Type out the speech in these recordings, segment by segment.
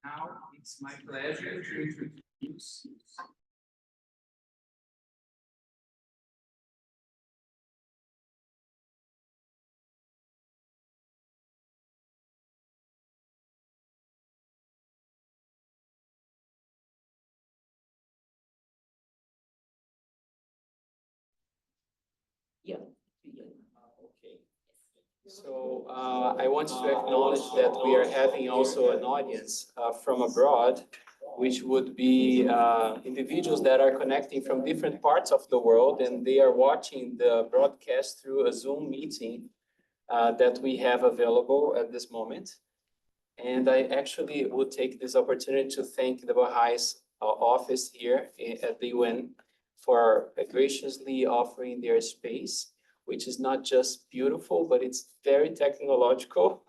Now it's my pleasure to introduce okay. So I want to acknowledge that we are having also an audience from abroad, which would be individuals that are connecting from different parts of the world, and they are watching the broadcast through a Zoom meeting that we have available at this moment. And I actually would take this opportunity to thank the Baha'is office here at the UN for graciously offering their space, which is not just beautiful, but it's very technological.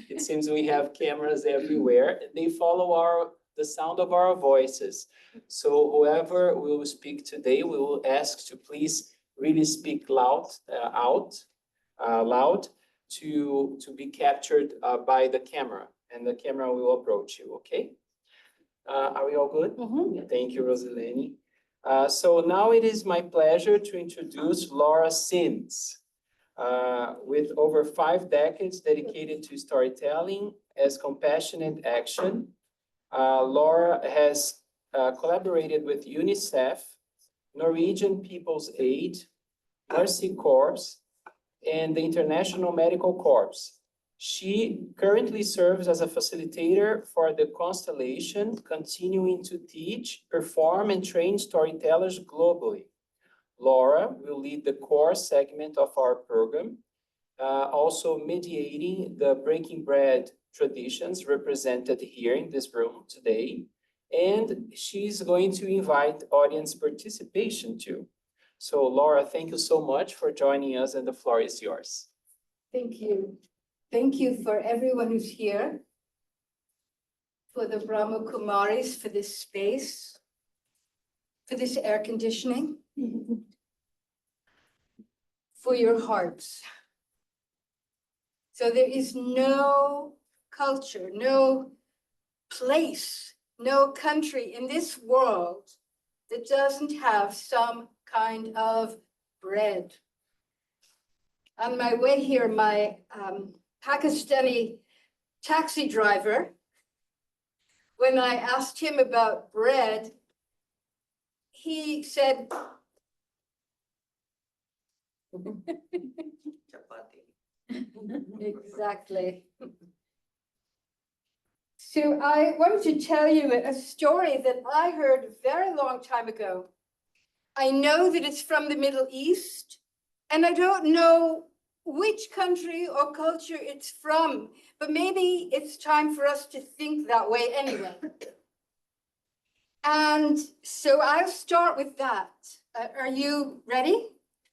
It seems we have cameras everywhere. They follow the sound of our voices. So whoever will speak today, we will ask to please really speak loud to be captured by the camera, and the camera will approach you, okay? Are we all good? Mm-hmm. Thank you, Rosalene. So now it is my pleasure to introduce Laura Sims. With over 5 decades dedicated to storytelling as compassionate action, Laura has collaborated with UNICEF, Norwegian People's Aid, Mercy Corps, and the International Medical Corps. She currently serves as a facilitator for the Constellation, continuing to teach, perform, and train storytellers globally. Laura will lead the core segment of our program, also mediating the Breaking Bread traditions represented here in this room today. And she's going to invite audience participation too. So Laura, thank you so much for joining us, and the floor is yours. Thank you. Thank you for everyone who's here, for the Brahma Kumaris, for this space, for this air conditioning, for your hearts. So there is no culture, no place, no country in this world that doesn't have some kind of bread. On my way here, my Pakistani taxi driver, when I asked him about bread, he said, exactly. So I wanted to tell you a story that I heard a very long time ago. I know that it's from the Middle East, and I don't know which country or culture it's from, but maybe it's time for us to think that way anyway. And so I'll start with that. Are you ready?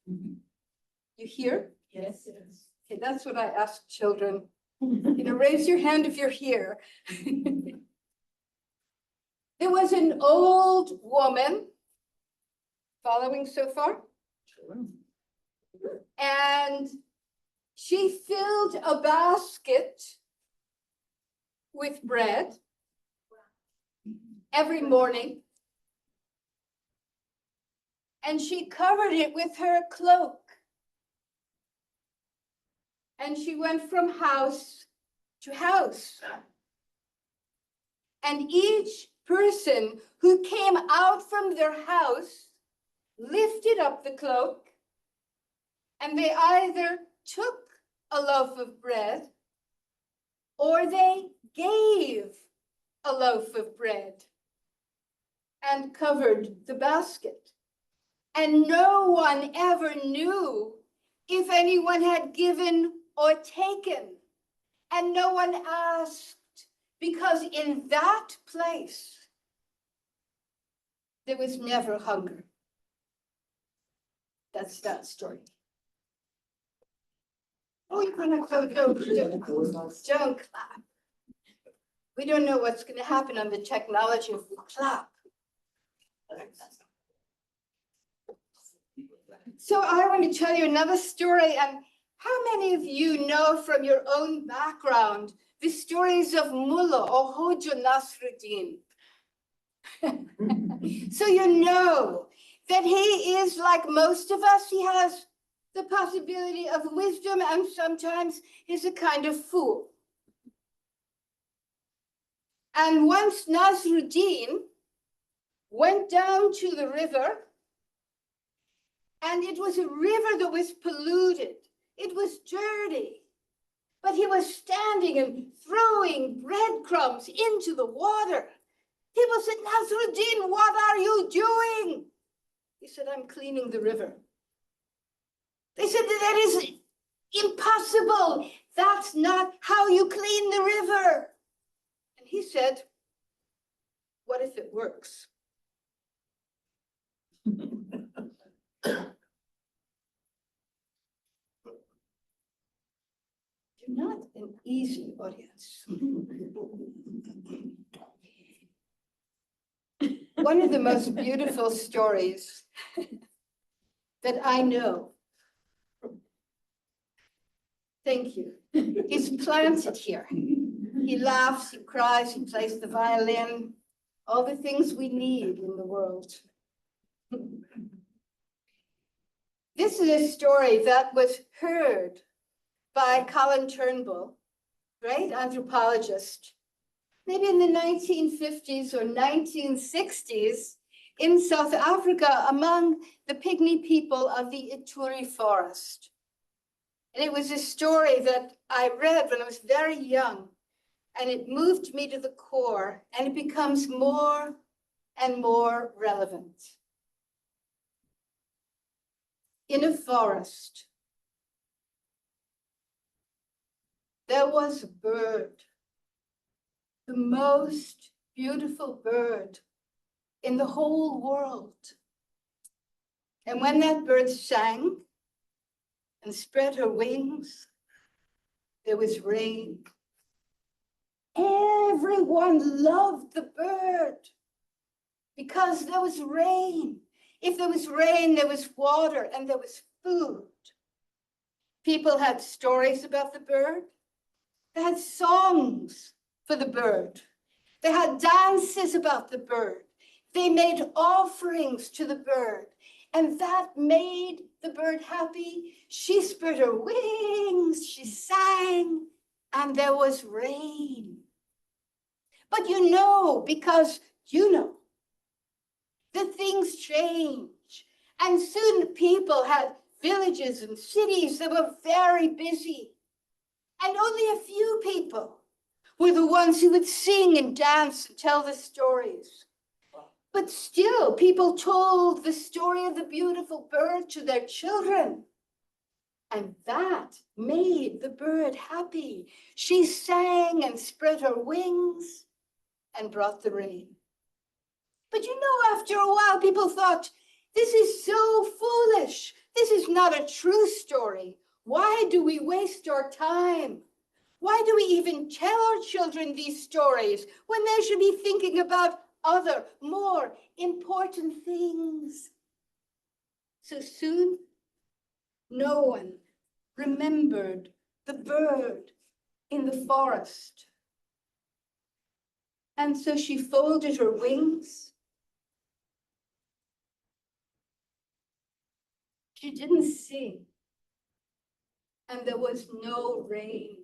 You here? Yes. Okay, that's what I ask children. You know, raise your hand if you're here. There was an old woman, following so far? And she filled a basket with bread every morning. And she covered it with her cloak. And she went from house to house. And each person who came out from their house lifted up the cloak, and they either took a loaf of bread or they gave a loaf of bread and covered the basket. And no one ever knew if anyone had given or taken, and no one asked, because in that place there was never hunger. That's that story. Oh, you're gonna go, don't clap. We don't know what's gonna happen on the technology if we clap. So I want to tell you another story, and how many of you know from your own background the stories of Mullah or Hoja Nasruddin? So you know that he is like most of us. He has the possibility of wisdom, and sometimes he's a kind of fool. And once Nasruddin went down to the river, and it was a river that was polluted. It was dirty. But he was standing and throwing breadcrumbs into the water. People said, Nasruddin, what are you doing? He said, I'm cleaning the river. They said, that is impossible. That's not how you clean the river. And he said, what if it works? You're not an easy audience. One of the most beautiful stories that I know. Thank you. He's planted here. He laughs, he cries, he plays the violin, all the things we need in the world. This is a story that was heard by Colin Turnbull, great anthropologist, maybe in the 1950s or 1960s in South Africa among the Pygmy people of the Ituri forest. And it was a story that I read when I was very young, and it moved me to the core, and it becomes more and more relevant. In a forest, there was a bird, the most beautiful bird in the whole world. And when that bird sang and spread her wings, there was rain. Everyone loved the bird because there was rain. If there was rain, there was water and there was food. People had stories about the bird. They had songs for the bird. They had dances about the bird. They made offerings to the bird, and that made the bird happy. She spread her wings, she sang, and there was rain. But you know, because you know, that things change. And soon people had villages and cities that were very busy. And only a few people were the ones who would sing and dance and tell the stories. But But still, people told the story of the beautiful bird to their children. And that made the bird happy. She sang and spread her wings and brought the rain. But you know, after a while, people thought, this is so foolish. This is not a true story. Why do we waste our time? Why do we even tell our children these stories when they should be thinking about other, more important things? So soon, no one remembered the bird in the forest. And so she folded her wings. She didn't sing, and there was no rain.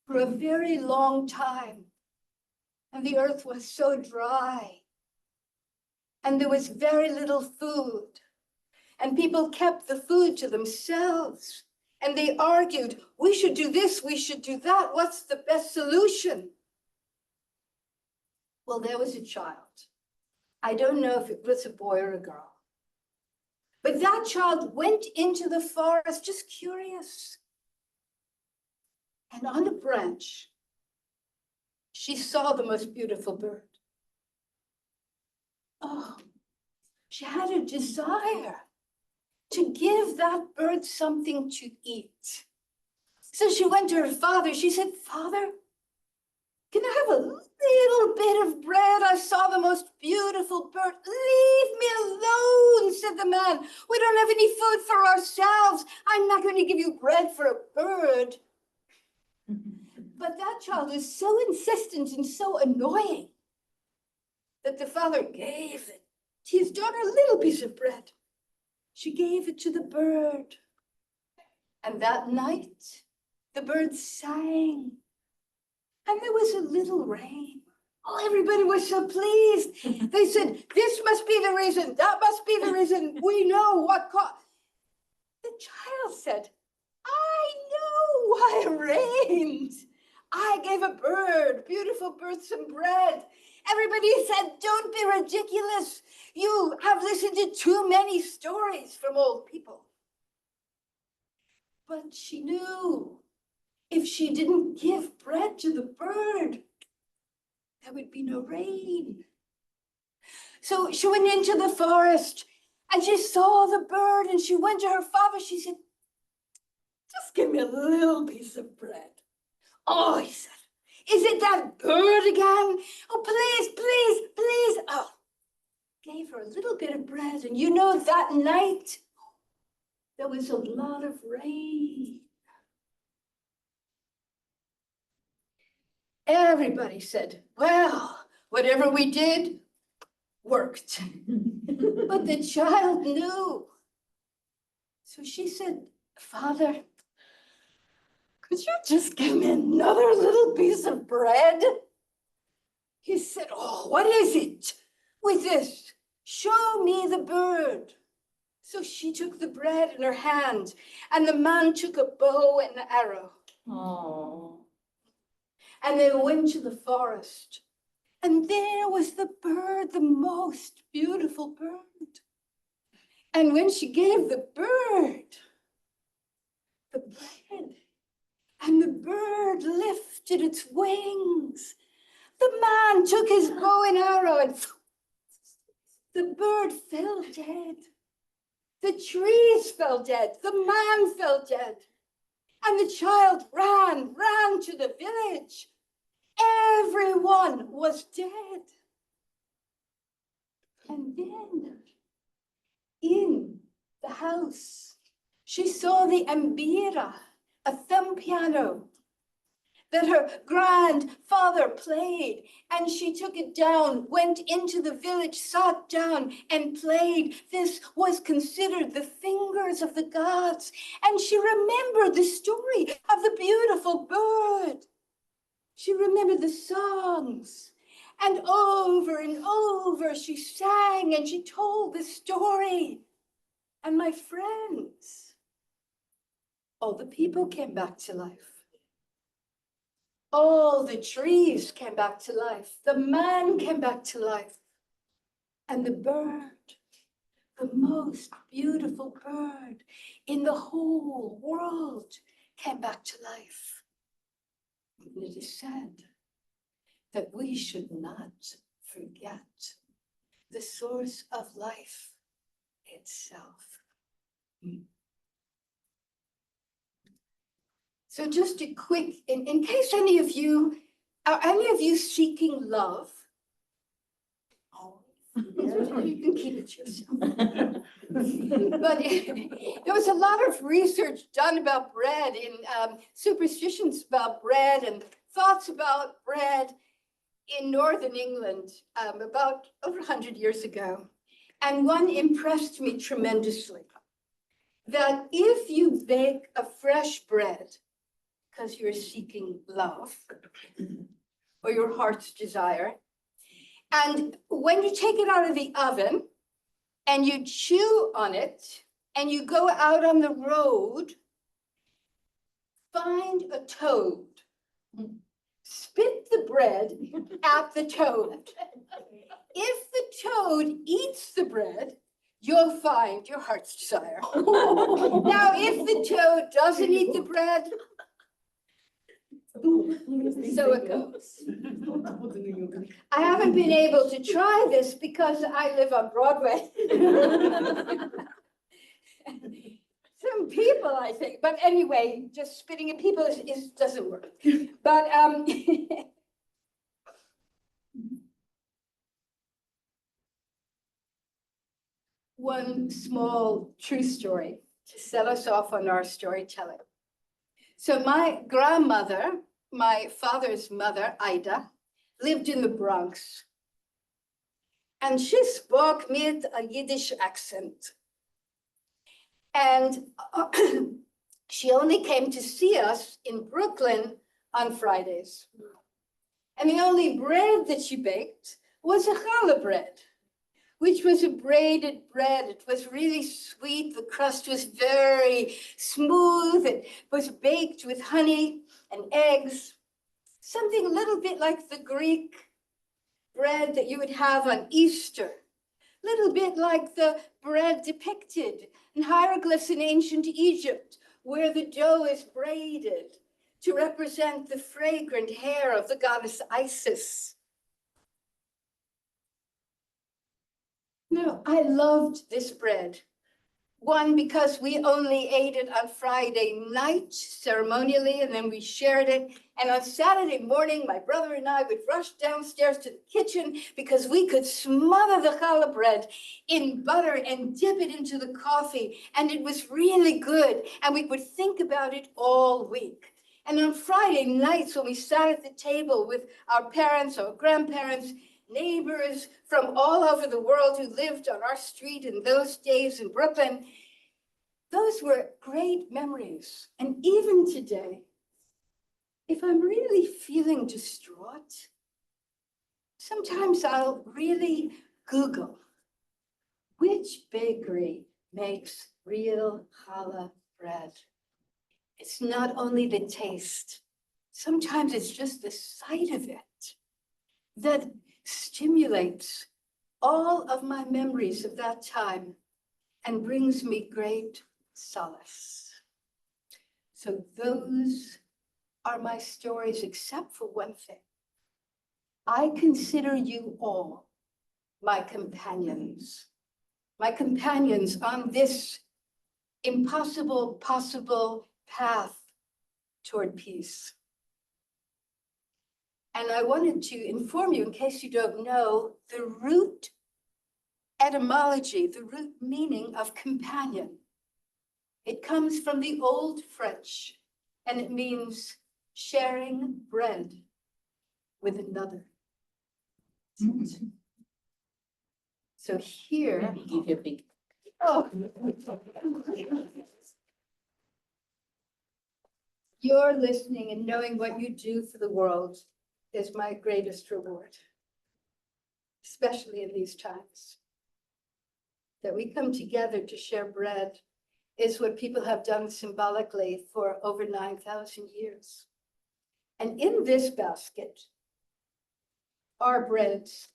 For a very long time, and the earth was so dry, and there was very little food, and people kept the food to themselves, and they argued, we should do this, we should do that, what's the best solution? Well, there was a child. I don't know if it was a boy or a girl, but that child went into the forest just curious. And on a branch, she saw the most beautiful bird. Oh, she had a desire to give that bird something to eat. So she went to her father. She said, Father, can I have a little bit of bread? I saw the most beautiful bird. Leave me alone, said the man. We don't have any food for ourselves. I'm not going to give you bread for a bird. But that child was so insistent and so annoying that the father gave his daughter a little piece of bread. She gave it to the bird. And that night, the bird sang. And there was a little rain. Oh, everybody was so pleased. They said, this must be the reason. That must be the reason. We know what caused. The child said, I know why it rained. I gave a bird, beautiful bird, some bread. Everybody said, don't be ridiculous. You have listened to too many stories from old people. But she knew if she didn't give bread to the bird, there would be no rain. So she went into the forest and she saw the bird and she went to her father. She said, just give me a little piece of bread. Oh, he said, is it that bird again? Oh, please, please, please. Oh, gave her a little bit of bread. And you know, that night, there was a lot of rain. Everybody said, well, whatever we did worked. But the child knew. So she said, Father, could you just give me another little piece of bread? He said, oh, what is it with this? Show me the bird. So she took the bread in her hand, and the man took a bow and an arrow. Oh. And they went to the forest. And there was the bird, the most beautiful bird. And when she gave the bird the bread, and the bird lifted its wings, the man took his bow and arrow, and the bird fell dead. The trees fell dead. The man fell dead. And the child ran to the village. Everyone was dead. And then in the house, she saw the ambira, a thumb piano that her grandfather played, and she took it down, went into the village, sat down and played. This was considered the fingers of the gods, and she remembered the story of the beautiful bird. She remembered the songs, and over she sang and she told the story. And my friends, all the people came back to life. All the trees came back to life. The man came back to life. And the bird, the most beautiful bird in the whole world, came back to life. And it is said that we should not forget the source of life itself. So just a quick, in case are any of you seeking love? You can keep it to yourself. But there was a lot of research done about bread, in superstitions about bread and thoughts about bread in Northern England about over 100 years ago. And one impressed me tremendously, that if you bake a fresh bread because you're seeking love or your heart's desire, and when you take it out of the oven and you chew on it and you go out on the road, find a toad, spit the bread at the toad. If the toad eats the bread, you'll find your heart's desire. Now, if the toad doesn't eat the bread, so it goes. I haven't been able to try this because I live on Broadway. Some people, I think, but anyway, just spitting at people doesn't work. But one small true story to set us off on our storytelling. So my grandmother, my father's mother, Ida, lived in the Bronx. And she spoke with a Yiddish accent. And she only came to see us in Brooklyn on Fridays. And the only bread that she baked was a challah bread, which was a braided bread. It was really sweet. The crust was very smooth. It was baked with honey and eggs, something a little bit like the Greek bread that you would have on Easter, a little bit like the bread depicted in hieroglyphs in ancient Egypt, where the dough is braided to represent the fragrant hair of the goddess Isis. No, I loved this bread. One, because we only ate it on Friday night ceremonially, and then we shared it. And on Saturday morning, my brother and I would rush downstairs to the kitchen because we could smother the challah bread in butter and dip it into the coffee. And it was really good. And we would think about it all week. And on Friday nights, when we sat at the table with our parents or grandparents, neighbors from all over the world who lived on our street in those days in Brooklyn, those were great memories. And even today, if I'm really feeling distraught, sometimes I'll really Google which bakery makes real challah bread. It's not only the taste, sometimes it's just the sight of it that stimulates all of my memories of that time and brings me great solace. So those are my stories, except for one thing. I consider you all my companions on this impossible, possible path toward peace. And I wanted to inform you, in case you don't know, the root etymology, the root meaning of companion. It comes from the Old French, and it means sharing bread with another. So here, Give you a big. oh, your listening and knowing what you do for the world is my greatest reward, especially in these times. That we come together to share bread is what people have done symbolically for over 9,000 years. And in this basket are breads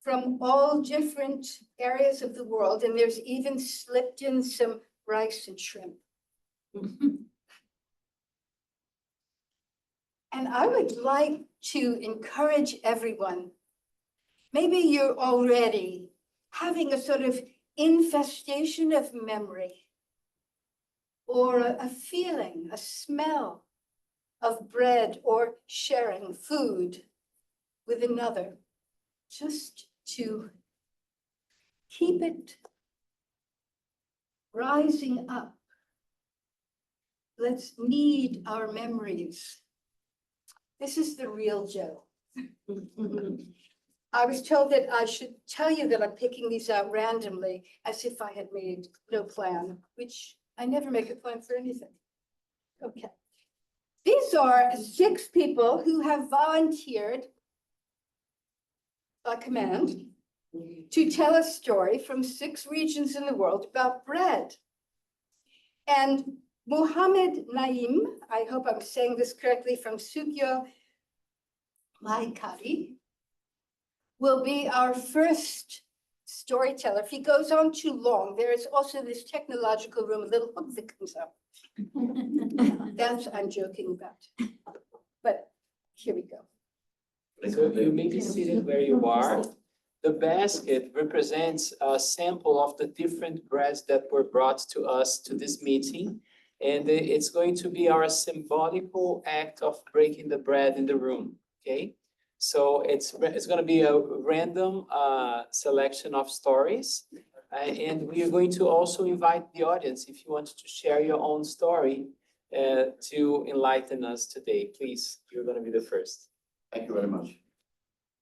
from all different areas of the world, and there's even slipped in some rice and shrimp. And I would like to encourage everyone, maybe you're already having a sort of infestation of memory or a feeling, a smell of bread or sharing food with another, just to keep it rising up. Let's knead our memories. This is the real Joe. I was told that I should tell you that I'm picking these out randomly as if I had made no plan, which I never make a plan for anything. Okay. These are 6 people who have volunteered by command to tell a story from 6 regions in the world about bread. And Mohammed Naim, I hope I'm saying this correctly, from Sugyo Laikari, will be our first storyteller. If he goes on too long, there is also this technological room, a little hook that comes up. That's I'm joking about. But here we go. So you may be seated where you are. The basket represents a sample of the different breads that were brought to us to this meeting. And it's going to be our symbolical act of breaking the bread in the room, okay? So it's going to be a random selection of stories. And we are going to also invite the audience, if you want to share your own story to enlighten us today. Please, you're going to be the first. Thank you very much.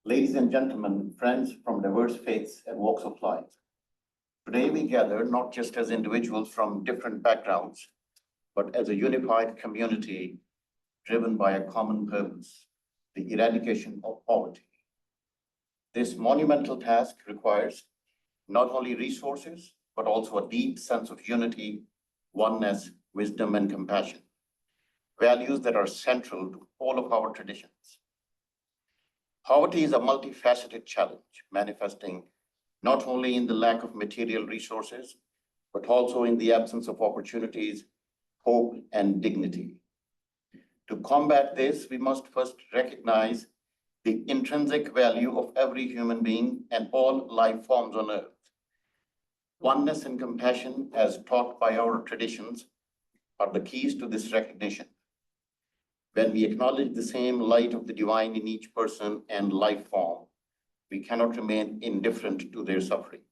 Ladies and gentlemen, friends from diverse faiths and walks of life. Today we gather not just as individuals from different backgrounds, but as a unified community driven by a common purpose, the eradication of poverty. This monumental task requires not only resources, but also a deep sense of unity, oneness, wisdom, and compassion, values that are central to all of our traditions. Poverty is a multifaceted challenge, manifesting not only in the lack of material resources, but also in the absence of opportunities, hope, and dignity. To combat this, we must first recognize the intrinsic value of every human being and all life forms on earth. Oneness and compassion, as taught by our traditions, are the keys to this recognition. When we acknowledge the same light of the divine in each person and life form, we cannot remain indifferent to their suffering.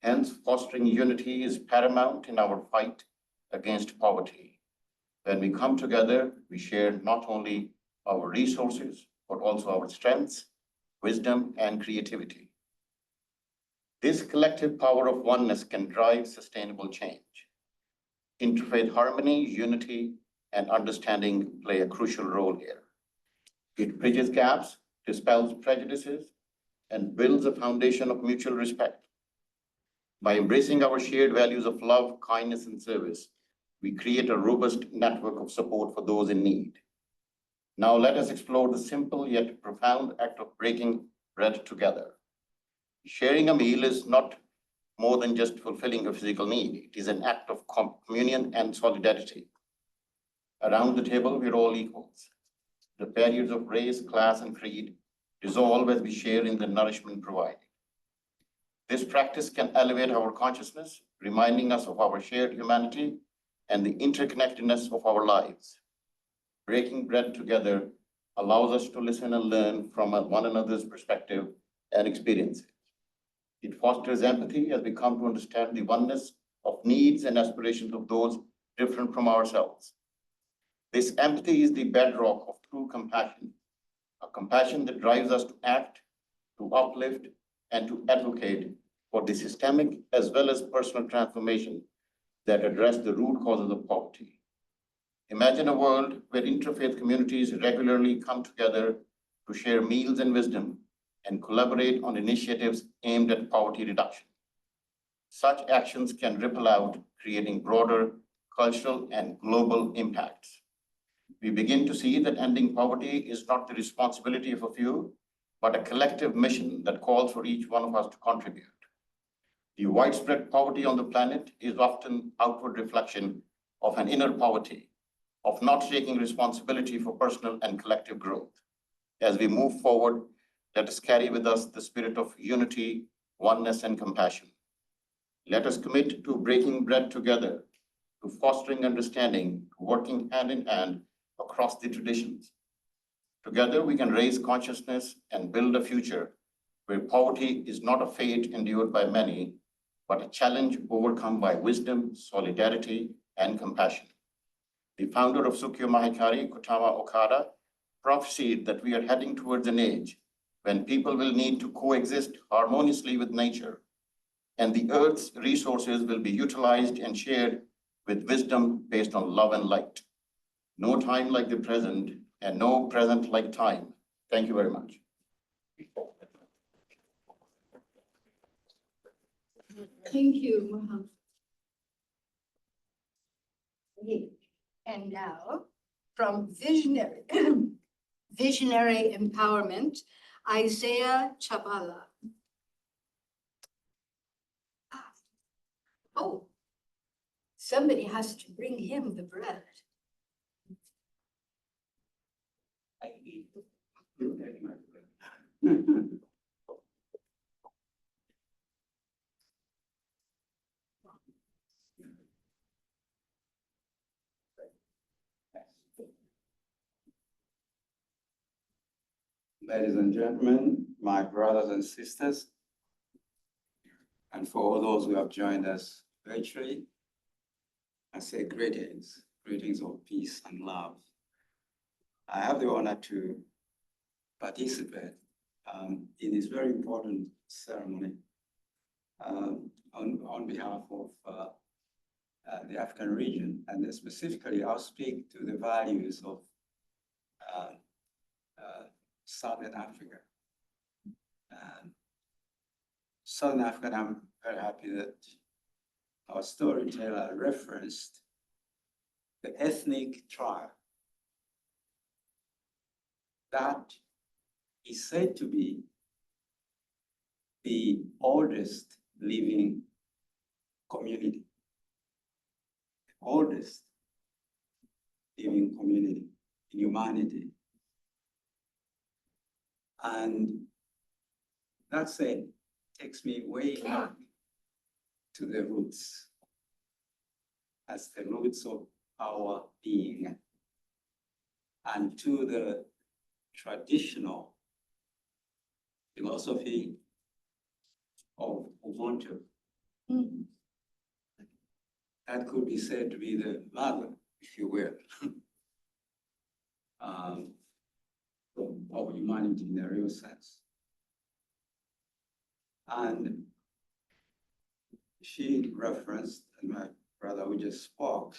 Hence, fostering unity is paramount in our fight against poverty. When we come together, we share not only our resources, but also our strengths, wisdom, and creativity. This collective power of oneness can drive sustainable change. Interfaith harmony, unity, and understanding play a crucial role here. It bridges gaps, dispels prejudices, and builds a foundation of mutual respect. By embracing our shared values of love, kindness, and service, we create a robust network of support for those in need. Now let us explore the simple yet profound act of breaking bread together. Sharing a meal is not more than just fulfilling a physical need. It is an act of communion and solidarity. Around the table, we're all equals. The barriers of race, class, and creed dissolve as we share in the nourishment provided. This practice can elevate our consciousness, reminding us of our shared humanity and the interconnectedness of our lives. Breaking bread together allows us to listen and learn from one another's perspective and experiences. It fosters empathy as we come to understand the oneness of needs and aspirations of those different from ourselves. This empathy is the bedrock of true compassion, a compassion that drives us to act, to uplift, and to advocate for the systemic as well as personal transformation that address the root causes of poverty. Imagine a world where interfaith communities regularly come together to share meals and wisdom and collaborate on initiatives aimed at poverty reduction. Such actions can ripple out, creating broader cultural and global impacts. we begin to see that ending poverty is not the responsibility of a few, but a collective mission that calls for each one of us to contribute. The widespread poverty on the planet is often outward reflection of an inner poverty, of not taking responsibility for personal and collective growth. As we move forward, let us carry with us the spirit of unity, oneness, and compassion. Let us commit to breaking bread together, to fostering understanding, to working hand in hand across the traditions. Together, we can raise consciousness and build a future where poverty is not a fate endured by many, but a challenge overcome by wisdom, solidarity, and compassion. The founder of Tsukyo Mahikari, Kotama Okada, prophesied that we are heading towards an age when people will need to coexist harmoniously with nature, and the Earth's resources will be utilized and shared with wisdom based on love and light. No time like the present, and no present like time. Thank you very much. Thank you, Mohammed. Okay. And now, from visionary, visionary empowerment, Isaiah Chabala. Oh, somebody has to bring him the bread. Ladies and gentlemen, my brothers and sisters, and for all those who have joined us virtually, I say greetings, greetings of peace and love. I have the honor to participate in this very important ceremony on behalf of the African region, and specifically I'll speak to the values of Southern Africa. Southern Africa, I'm very happy that our storyteller referenced the ethnic tribe that is said to be the oldest living community, the oldest living community in humanity. And that said, takes me way back to the roots, as the roots of our being, and to the traditional philosophy of Ubuntu. Mm. That could be said to be the mother, if you will, of humanity in a real sense. And she referenced, and my brother who just spoke,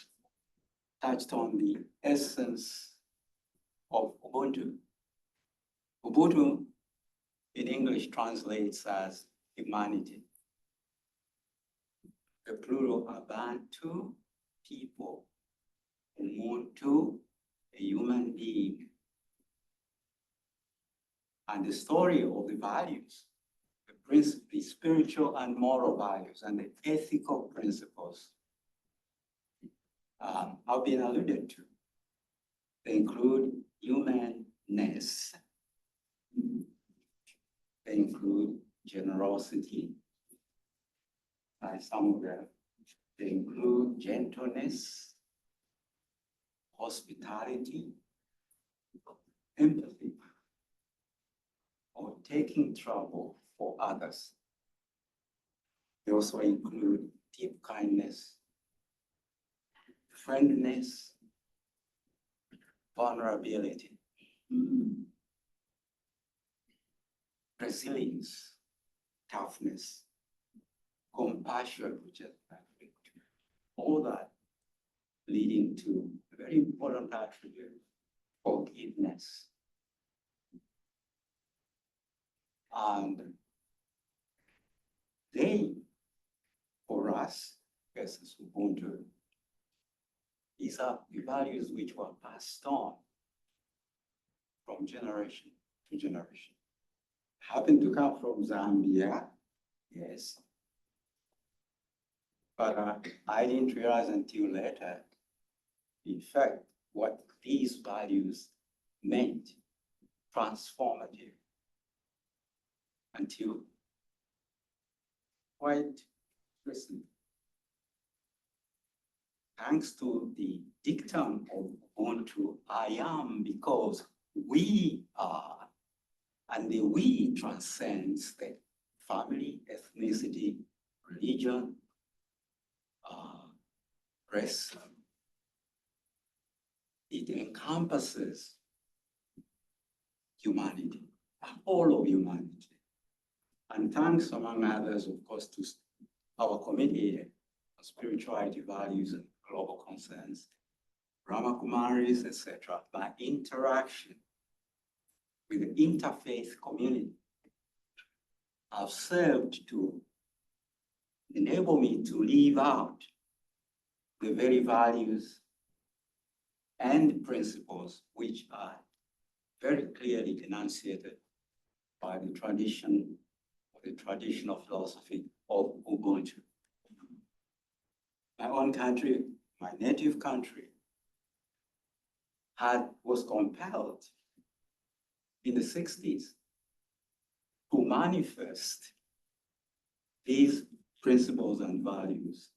touched on the essence of Ubuntu. Ubuntu in English translates as humanity. The plural Abantu, people, Umuntu, a human being. And the story of the values, the spiritual and moral values and the ethical principles have been alluded to. They include humanness. They include generosity, by some of them. They include gentleness, hospitality, empathy, or taking trouble for others. They also include deep kindness, friendliness, vulnerability, resilience, toughness, compassion, which is all that leading to a very important attribute, forgiveness. And they, for us, as Ubuntu, These are the values which were passed on from generation to generation. Happen to come from Zambia, yes. But I didn't realize until later, in fact, what these values meant, transformative, until quite recently. Thanks to the dictum of Ubuntu, I am because we are, and the we transcends the family, ethnicity, religion, race. It encompasses humanity, all of humanity. And thanks, among others, of course, to our committee on spirituality, values, and global concerns, Brahma Kumaris, etc., by interaction with the interfaith community, have served to enable me to live out the very values and principles which are very clearly enunciated by the tradition or the traditional philosophy of Ubuntu. My own country, my native country, was compelled in the 60s to manifest these principles and values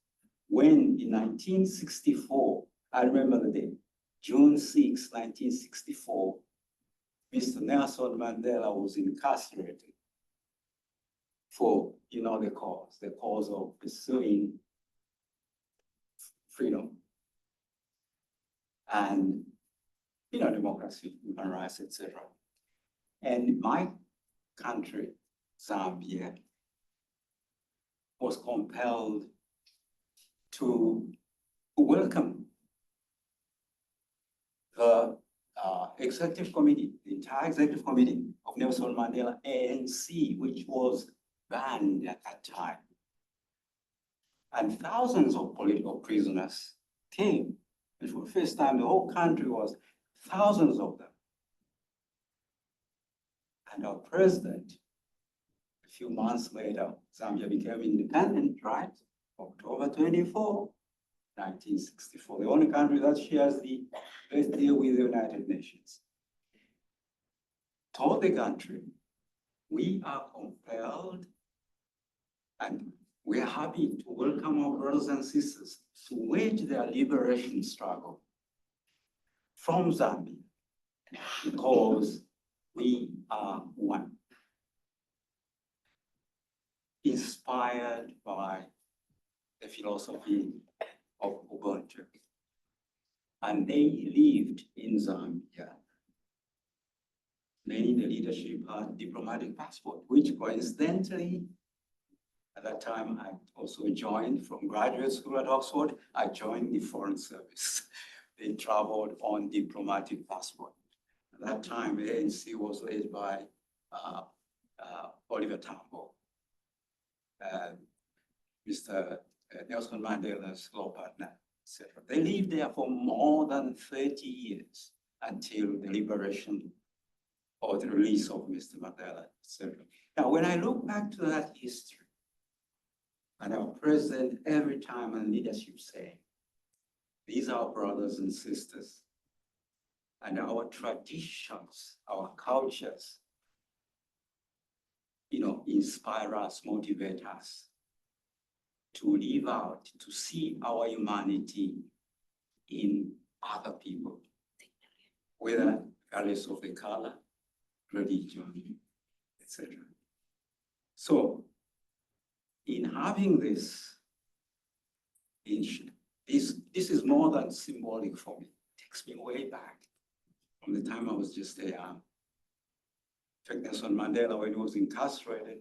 when in 1964, I remember the day, June 6, 1964, Mr. Nelson Mandela was incarcerated for, the cause of pursuing freedom and, democracy, human rights, etc. And my country, Zambia, was compelled to welcome the executive committee, the entire executive committee of Nelson Mandela ANC, which was banned at that time. And thousands of political prisoners came. And for the first time, the whole country was thousands of them. And our president, a few months later, Zambia became independent, right? October 24, 1964, the only country that shares the birthday with the United Nations. Told the country, we are compelled and we are happy to welcome our brothers and sisters to wage their liberation struggle from Zambia because we are one. Inspired by the philosophy of Ubuntu. And they lived in Zambia. Many in the leadership had diplomatic passport, which coincidentally, at that time, I also joined from graduate school at Oxford. I joined the Foreign Service. They traveled on diplomatic passport. At that time, the ANC was led by Oliver Tambo, Mr. Nelson Mandela's law partner, etc. They lived there for more than 30 years until the liberation or the release of Mr. Mandela, etc. Now, when I look back to that history, and our president every time and leadership say, these are our brothers and sisters, and our traditions, our cultures, inspire us, motivate us to live out, to see our humanity in other people, whether regardless of the color, religion, etc. So, in having this, this is more than symbolic for me. It takes me way back from the time I was just a young. In fact, Nelson Mandela, when he was incarcerated,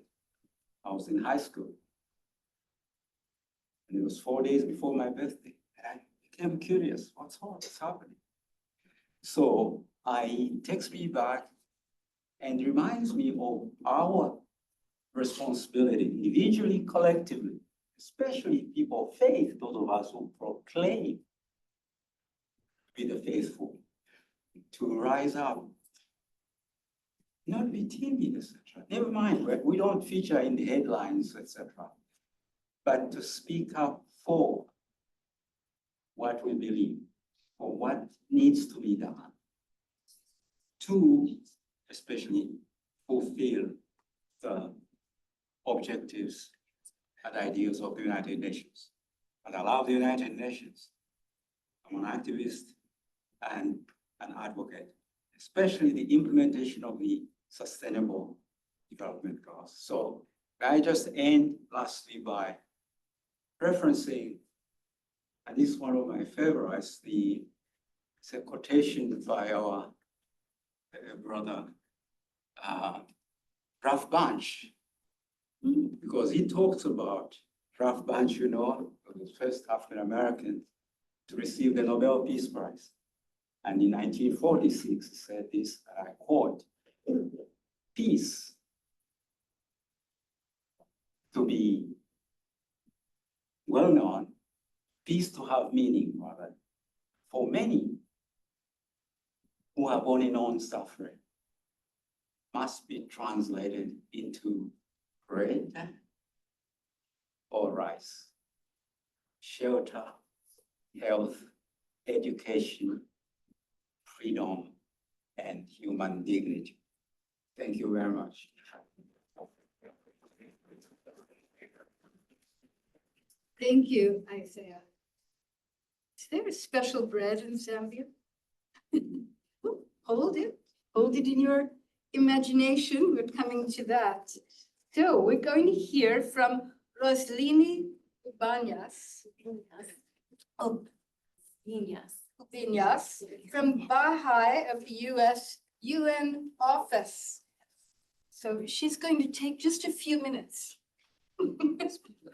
I was in high school. And it was 4 days before my birthday. And I became curious, what's happening? So it takes me back and reminds me of our responsibility, individually, collectively, especially people of faith, those of us who proclaim with the faithful, to rise up, not be timid, etc. Never mind, we don't feature in the headlines, etc. But to speak up for what we believe, for what needs to be done, to especially fulfill the objectives and ideals of the United Nations. And I love the United Nations. I'm an activist and an advocate, especially the implementation of the Sustainable Development Goals. So I just end lastly by referencing, and this is one of my favorites, it's a quotation by our brother, Ralph Bunche, because he talks about Ralph Bunche, you know, the first African-American to receive the Nobel Peace Prize. And in 1946, he said this, and I quote, "Peace to be well known, peace to have meaning, rather, for many who have only known suffering, must be translated into bread or rice, shelter, health, education, freedom, and human dignity." Thank you very much. Thank you, Isaiah. Is there a special bread in Zambia? Hold it in your imagination. We're coming to that. So we're going to hear from Roslini Ubanyas. Ubanyas from Baha'i of the US UN office. So she's going to take just a few minutes.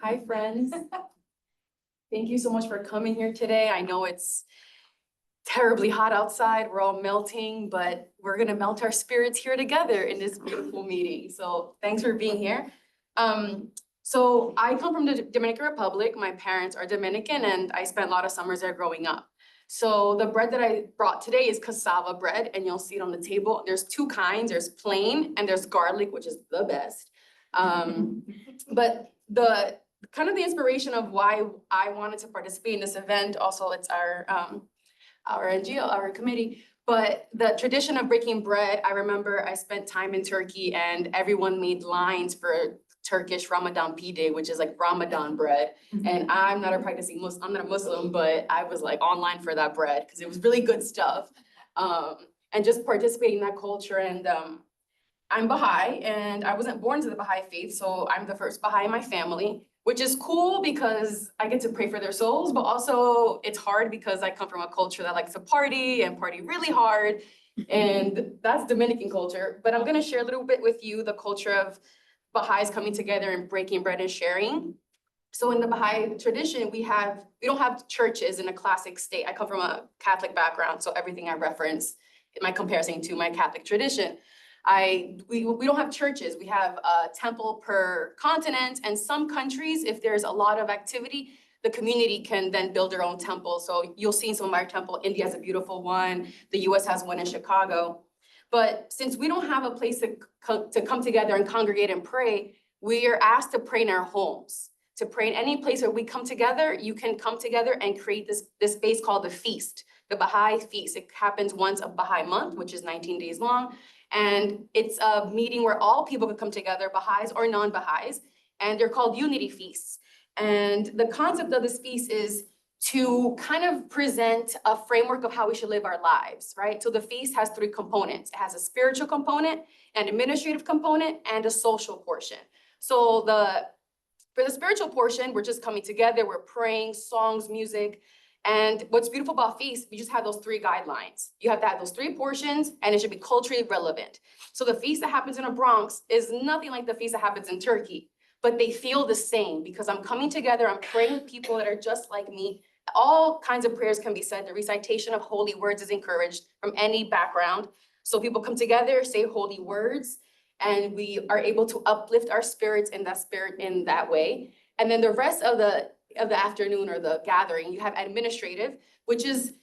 Hi, friends. Thank you so much for coming here today. I know it's terribly hot outside. We're all melting, but we're gonna melt our spirits here together in this beautiful meeting. So thanks for being here. So I come from the Dominican Republic. My parents are Dominican and I spent a lot of summers there growing up. So the bread that I brought today is cassava bread and you'll see it on the table. There's two kinds, there's plain and there's garlic, which is the best. But the kind of the inspiration of why I wanted to participate in this event, also it's our NGO, our committee, but the tradition of breaking bread, I remember I spent time in Turkey and everyone made lines for Turkish Ramadan pide, which is like Ramadan bread. And I'm not a practicing Muslim, I'm not a Muslim, but I was like online for that bread because it was really good stuff. And just participating in that culture. And I'm Baha'i and I wasn't born to the Baha'i faith, so I'm the first Baha'i in my family, which is cool because I get to pray for their souls, but also it's hard because I come from a culture that likes to party and party really hard. And that's Dominican culture. But I'm gonna share a little bit with you the culture of Baha'is coming together and breaking bread and sharing. So in the Baha'i tradition, we don't have churches in a classic state. I come from a Catholic background, so everything I reference in my comparison to my Catholic tradition. We don't have churches. We have a temple per continent, and some countries, if there's a lot of activity, the community can then build their own temple. So you'll see some of our temple. India has a beautiful one. The US has one in Chicago. But since we don't have a place to come together and congregate and pray, we are asked to pray in our homes. To pray in any place where we come together, you can come together and create this space called the feast, the Baha'i feast. It happens once a Baha'i month, which is 19 days long. And it's a meeting where all people can come together, Baha'is or non-Baha'is, and they're called unity feasts. And the concept of this feast is to kind of present a framework of how we should live our lives, right? So the feast has three components. It has a spiritual component, an administrative component, and a social portion. So for the spiritual portion, we're just coming together, we're praying, songs, music. And what's beautiful about feast, we just have those three guidelines. You have to have those three portions and it should be culturally relevant. So the feast that happens in the Bronx is nothing like the feast that happens in Turkey, but they feel the same because I'm coming together, I'm praying with people that are just like me. All kinds of prayers can be said. The recitation of holy words is encouraged from any background. So people come together, say holy words, and we are able to uplift our spirits in that way. And then the rest of the afternoon or the gathering, you have administrative, which is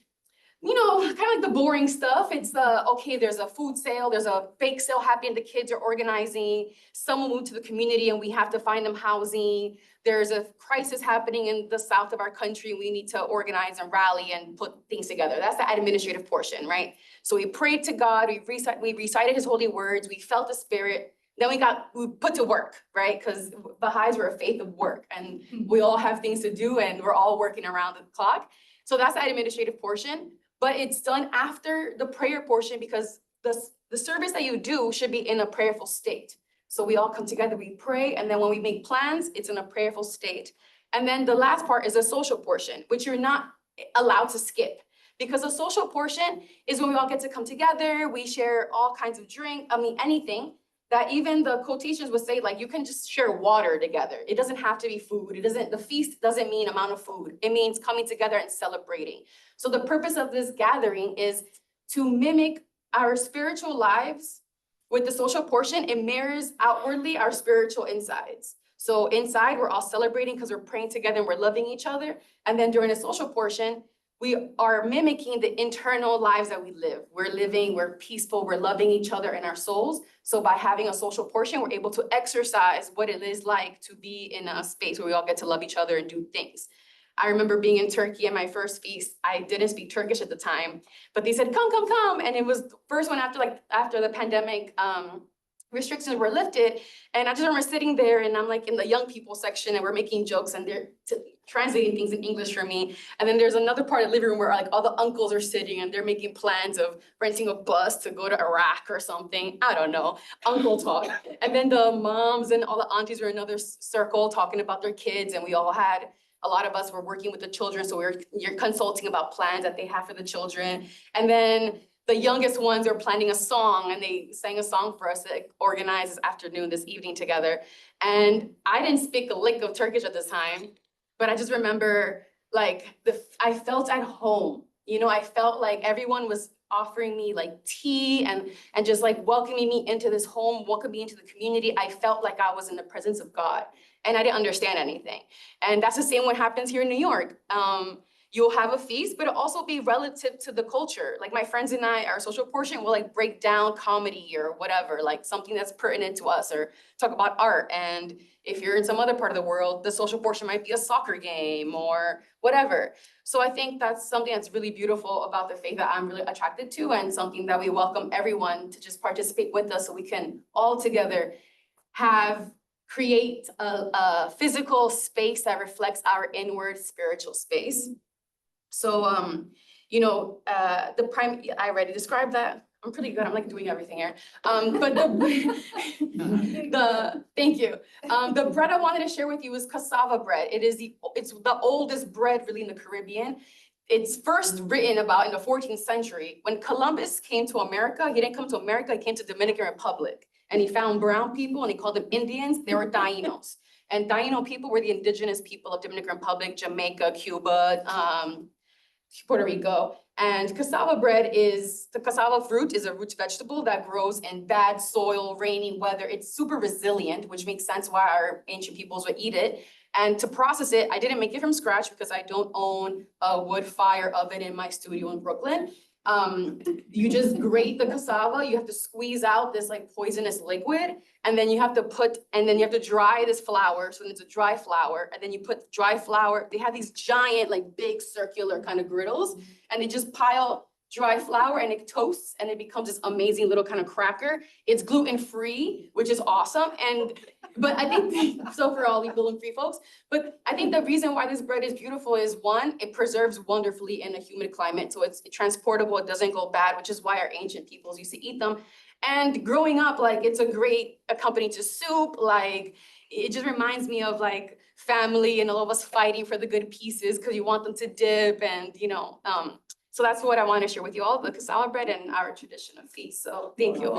you know, kind of like the boring stuff. It's okay, there's a food sale, there's a bake sale happening, the kids are organizing, someone moved to the community and we have to find them housing. There's a crisis happening in the south of our country. We need to organize and rally and put things together. That's the administrative portion, right? So we prayed to God, we recited his holy words, we felt the spirit. Then we put to work, right? Because Baha'is were a faith of work and we all have things to do and we're all working around the clock. So that's the administrative portion, but it's done after the prayer portion because the service that you do should be in a prayerful state. So we all come together, we pray, and then when we make plans, it's in a prayerful state. And then the last part is a social portion, which you're not allowed to skip. Because a social portion is when we all get to come together, we share all kinds of anything. That even the quotations would say, like, you can just share water together. It doesn't have to be food. The feast doesn't mean amount of food. It means coming together and celebrating. So the purpose of this gathering is to mimic our spiritual lives with the social portion. It mirrors outwardly our spiritual insides. So inside, we're all celebrating because we're praying together and we're loving each other. And then during the social portion, we are mimicking the internal lives that we live. We're peaceful, we're loving each other in our souls. So by having a social portion, we're able to exercise what it is like to be in a space where we all get to love each other and do things. I remember being in Turkey at my first feast. I didn't speak Turkish at the time, but they said, come, come, come. And it was the first one after the pandemic restrictions were lifted. And I just remember sitting there and I'm like in the young people section and we're making jokes and they're translating things in English for me. And then there's another part of the living room where like all the uncles are sitting and they're making plans of renting a bus to go to Iraq or something. I don't know, uncle talk. And then the moms and all the aunties were in another circle talking about their kids. And we all had, a lot of us were working with the children. So you're consulting about plans that they have for the children. And then the youngest ones are planning a song and they sang a song for us to organize this evening together. And I didn't speak a lick of Turkish at this time, but I just remember like I felt at home. You know, I felt like everyone was offering me like tea and just like welcoming me into this home, welcoming me into the community. I felt like I was in the presence of God and I didn't understand anything. And that's the same what happens here in New York. You'll have a feast, but it'll also be relative to the culture. Like my friends and I, our social portion will like break down comedy or whatever, like something that's pertinent to us or talk about art. And if you're in some other part of the world, the social portion might be a soccer game or whatever. So I think that's something that's really beautiful about the faith that I'm really attracted to and something that we welcome everyone to just participate with us so we can all together create a physical space that reflects our inward spiritual space. So, you know, I already described that. I'm pretty good. I'm like doing everything here. But thank you. The bread I wanted to share with you is cassava bread. It's the oldest bread really in the Caribbean. It's first written about in the 14th century. When Columbus came to America, he didn't come to America, he came to Dominican Republic. And he found brown people and he called them Indians. They were Tainos. And Taino people were the indigenous people of Dominican Republic, Jamaica, Cuba, Puerto Rico. And cassava bread the cassava fruit is a root vegetable that grows in bad soil, rainy weather. It's super resilient, which makes sense why our ancient peoples would eat it. And to process it, I didn't make it from scratch because I don't own a wood fire oven in my studio in Brooklyn. You just grate the cassava, you have to squeeze out this like poisonous liquid, and then you have to dry this flour. So it's a dry flour, and then you put dry flour. They have these giant, like big circular kind of griddles, and they just pile dry flour and it toasts and it becomes this amazing little kind of cracker. It's gluten-free, which is awesome. But I think, so for all you gluten-free folks, but I think the reason why this bread is beautiful is one, it preserves wonderfully in a humid climate. So it's transportable, it doesn't go bad, which is why our ancient peoples used to eat them. And growing up, like it's a great accompaniment to soup. Like it just reminds me of like family and all of us fighting for the good pieces because you want them to dip and, you know, so that's what I want to share with you all, the cassava bread and our tradition of feast. So thank you.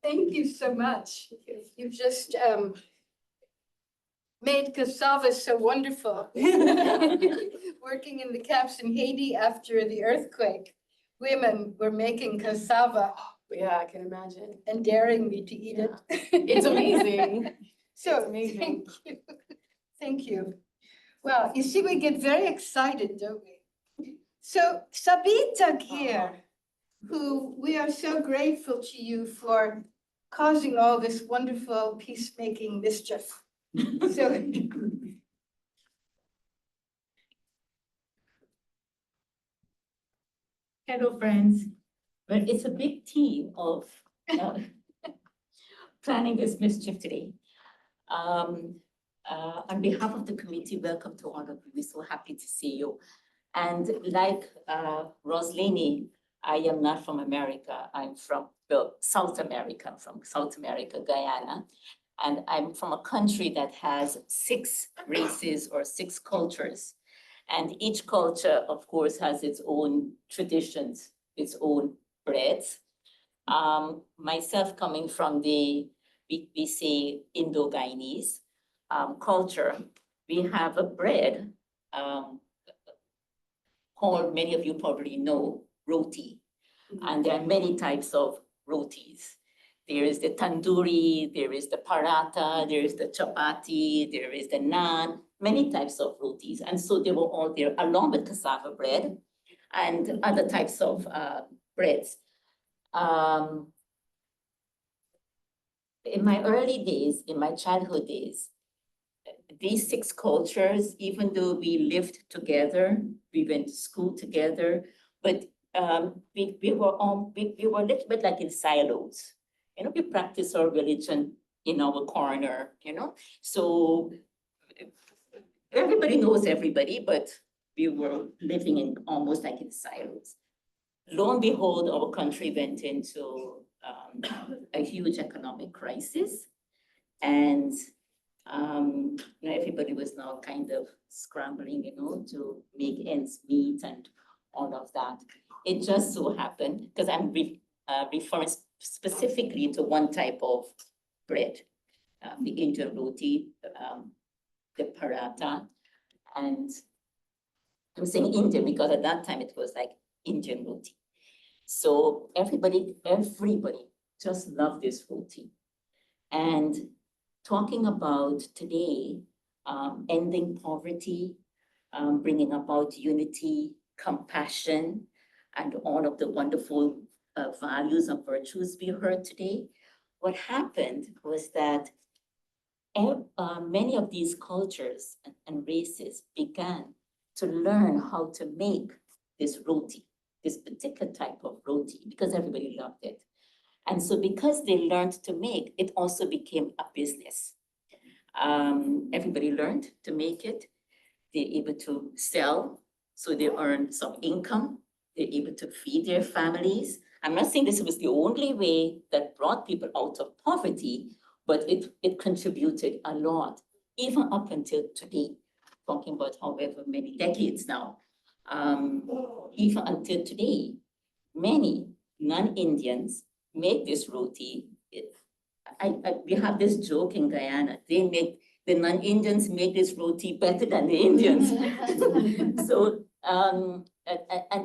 Thank you so much. You've just made cassava so wonderful. Working in the camps in Haiti after the earthquake, women were making cassava. Yeah, I can imagine. And daring me to eat it. It's amazing. So It's amazing. Thank you. Well, you see, we get very excited, don't we? So Sabita here, who we are so grateful to you for causing all this wonderful peacemaking mischief. So Hello, friends. Well, it's a big team of planning this mischief today. On behalf of the committee, welcome to all of you. We're so happy to see you. And like Roslini, I am not from America. I'm from South America, Guyana. And I'm from a country that has 6 races or 6 cultures. And each culture, of course, has its own traditions, its own breads. Myself coming from the, we say Indo-Guyanese culture, we have a bread called, many of you probably know, roti. And there are many types of rotis. There is the tandoori, there is the paratha, there is the chapati, there is the naan, many types of rotis. And so they were all there along with cassava bread and other types of breads. In my early days, in my childhood days, these 6 cultures, even though we lived together, we went to school together, but we were a little bit like in silos. You know, we practice our religion in our corner, you know. So everybody knows everybody, but we were living in almost like in silos. Lo and behold, our country went into a huge economic crisis. And you know, everybody was now kind of scrambling, you know, to make ends meet and all of that. It just so happened, because I'm referring specifically to one type of bread, the Indian roti, the paratha, and I'm saying Indian because at that time it was like Indian roti. So everybody just loved this roti. And talking about today, ending poverty, bringing about unity, compassion, and all of the wonderful values and virtues we heard today. What happened was that many of these cultures and races began to learn how to make this roti, this particular type of roti, because everybody loved it. And so because they learned to make, it also became a business. Everybody learned to make it. They're able to sell, so they earn some income. They're able to feed their families. I'm not saying this was the only way that brought people out of poverty, but it contributed a lot, even up until today, talking about however many decades now. Even until today, many non-Indians make this roti. We have this joke in Guyana. The non-Indians make this roti better than the Indians. So, and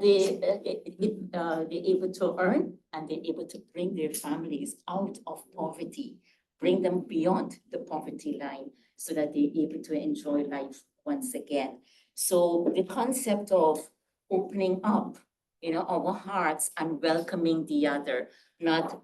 they're able to earn and they're able to bring their families out of poverty, bring them beyond the poverty line so that they're able to enjoy life once again. So the concept of opening up, you know, our hearts and welcoming the other, not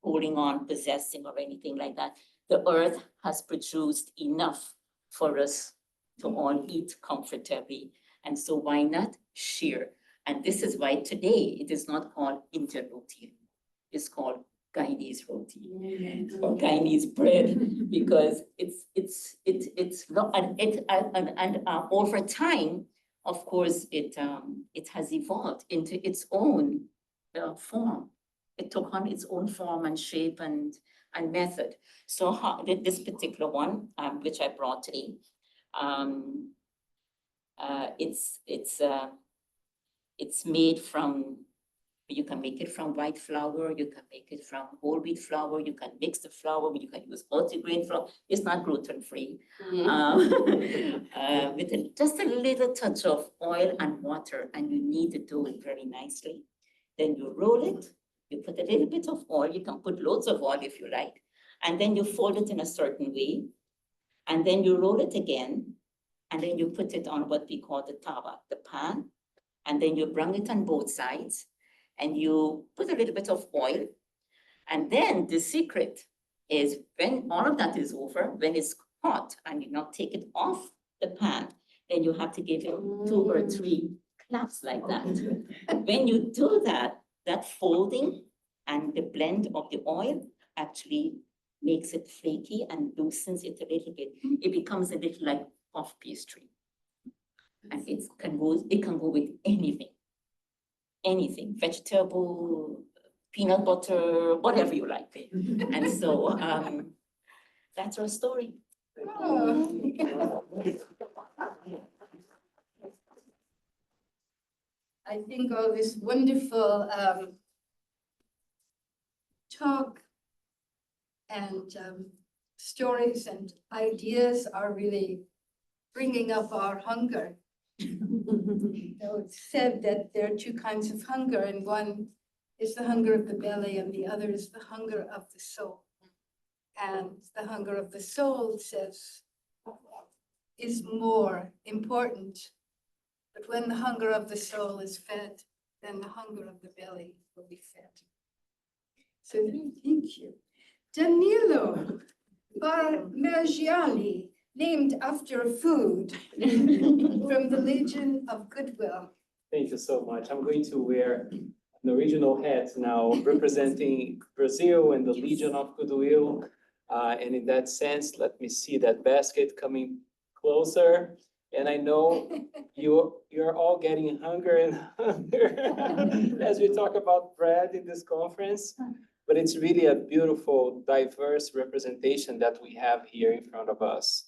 holding on, possessing or anything like that. The earth has produced enough for us to all eat comfortably. And so why not share? And this is why today it is not called Indian roti. It's called Guyanese roti or Guyanese bread, because over time, of course, it has evolved into its own form. It took on its own form and shape and method. So this particular one, which I brought today, it's made from, you can make it from white flour, you can make it from whole wheat flour, you can mix the flour, you can use multigrain flour. It's not gluten-free. With just a little touch of oil and water, and you knead the dough very nicely. Then you roll it, you put a little bit of oil, you can put loads of oil if you like, and then you fold it in a certain way, and then you roll it again, and then you put it on what we call the tawa, the pan, and then you bring it on both sides, and you put a little bit of oil. And then the secret is when all of that is over, when it's hot and you not take it off the pan, then you have to give it 2 or 3 claps like that. When you do that, that folding and the blend of the oil actually makes it flaky and loosens it a little bit. It becomes a little like puff pastry. And it can go with anything, vegetable, peanut butter, whatever you like. And so that's our story. I think all this wonderful talk and stories and ideas are really bringing up our hunger. You know, it's said that there are 2 kinds of hunger, and one is the hunger of the belly and the other is the hunger of the soul. And the hunger of the soul, says, is more important. But when the hunger of the soul is fed, then the hunger of the belly will be fed. So thank you. Danilo Parmigiani, named after food from the Legion of Goodwill. Thank you so much. I'm going to wear an original hat now representing Brazil and the Legion of Goodwill. And in that sense, let me see that basket coming closer. And I know you're all getting hungry and hungry as we talk about bread in this conference. But it's really a beautiful, diverse representation that we have here in front of us.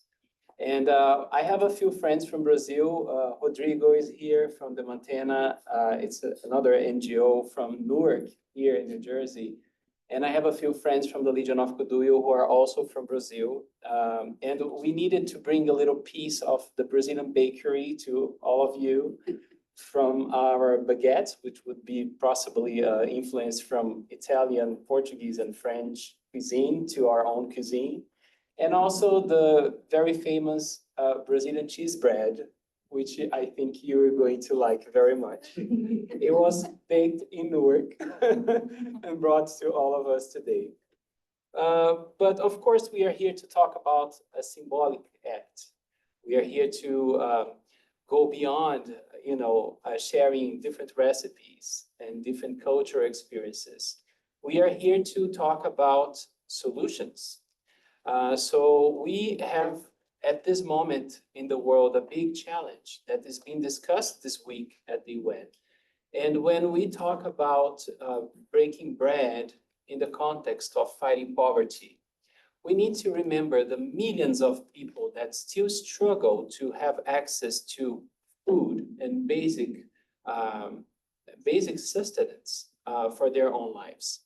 And I have a few friends from Brazil. Rodrigo is here from the Montana. It's another NGO from Newark here in New Jersey. And I have a few friends from the Legion of Goodwill who are also from Brazil. And we needed to bring a little piece of the Brazilian bakery to all of you from our baguettes, which would be possibly influenced from Italian, Portuguese, and French cuisine to our own cuisine. And also the very famous Brazilian cheese bread, which I think you're going to like very much. It was baked in Newark and brought to all of us today. But of course, we are here to talk about a symbolic act. We are here to go beyond, sharing different recipes and different cultural experiences. We are here to talk about solutions. So we have, at this moment in the world, a big challenge that is being discussed this week at the UN. And when we talk about breaking bread in the context of fighting poverty, we need to remember the millions of people that still struggle to have access to food and basic sustenance for their own lives.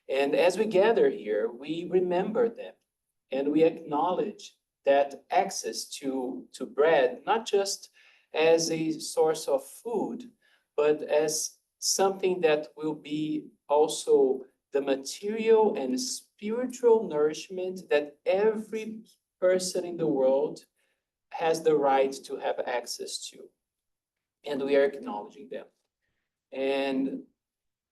And as we gather here, we remember them and we acknowledge that access to bread, not just as a source of food, but as something that will be also the material and spiritual nourishment that every person in the world has the right to have access to. And we are acknowledging them. And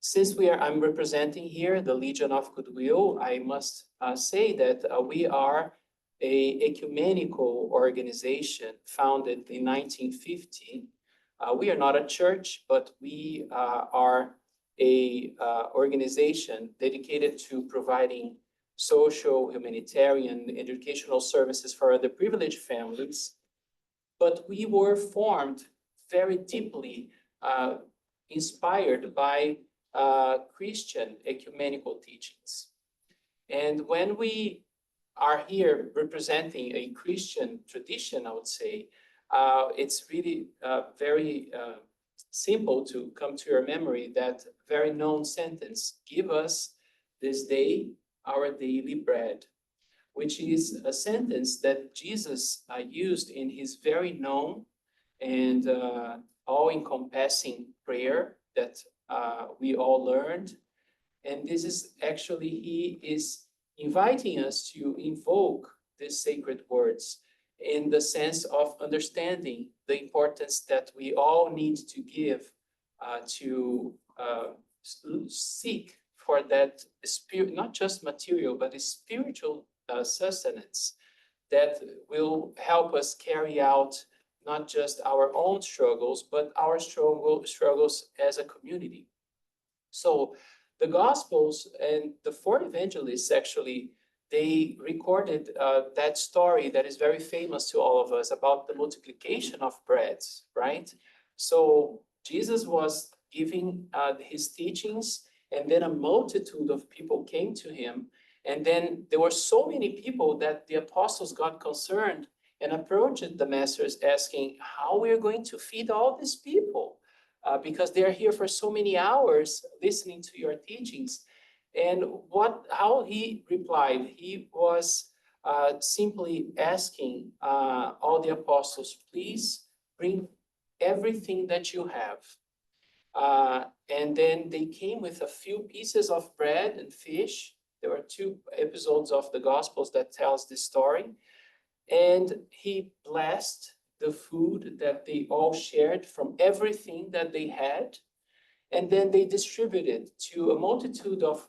since I'm representing here the Legion of Goodwill, I must say that we are an ecumenical organization founded in 1950. We are not a church, but we are a organization dedicated to providing social, humanitarian, educational services for underprivileged families. But we were formed very deeply inspired by Christian ecumenical teachings. And when we are here representing a Christian tradition, I would say, it's really very simple to come to your memory that very known sentence, give us this day our daily bread, which is a sentence that Jesus used in his very known and all-encompassing prayer that we all learned. And this is actually, he is inviting us to invoke these sacred words in the sense of understanding the importance that we all need to give to seek for that spirit, not just material, but a spiritual sustenance that will help us carry out not just our own struggles, but our struggles as a community. So the Gospels and the four evangelists actually, they recorded that story that is very famous to all of us about the multiplication of breads, right? So Jesus was giving his teachings, and then a multitude of people came to him. And then there were so many people that the apostles got concerned and approached the masters asking how we are going to feed all these people because they're here for so many hours listening to your teachings. And how he replied, he was simply asking all the apostles, please bring everything that you have. And then they came with a few pieces of bread and fish. There were 2 episodes of the Gospels that tells this story. And he blessed the food that they all shared from everything that they had. And then they distributed to a multitude of,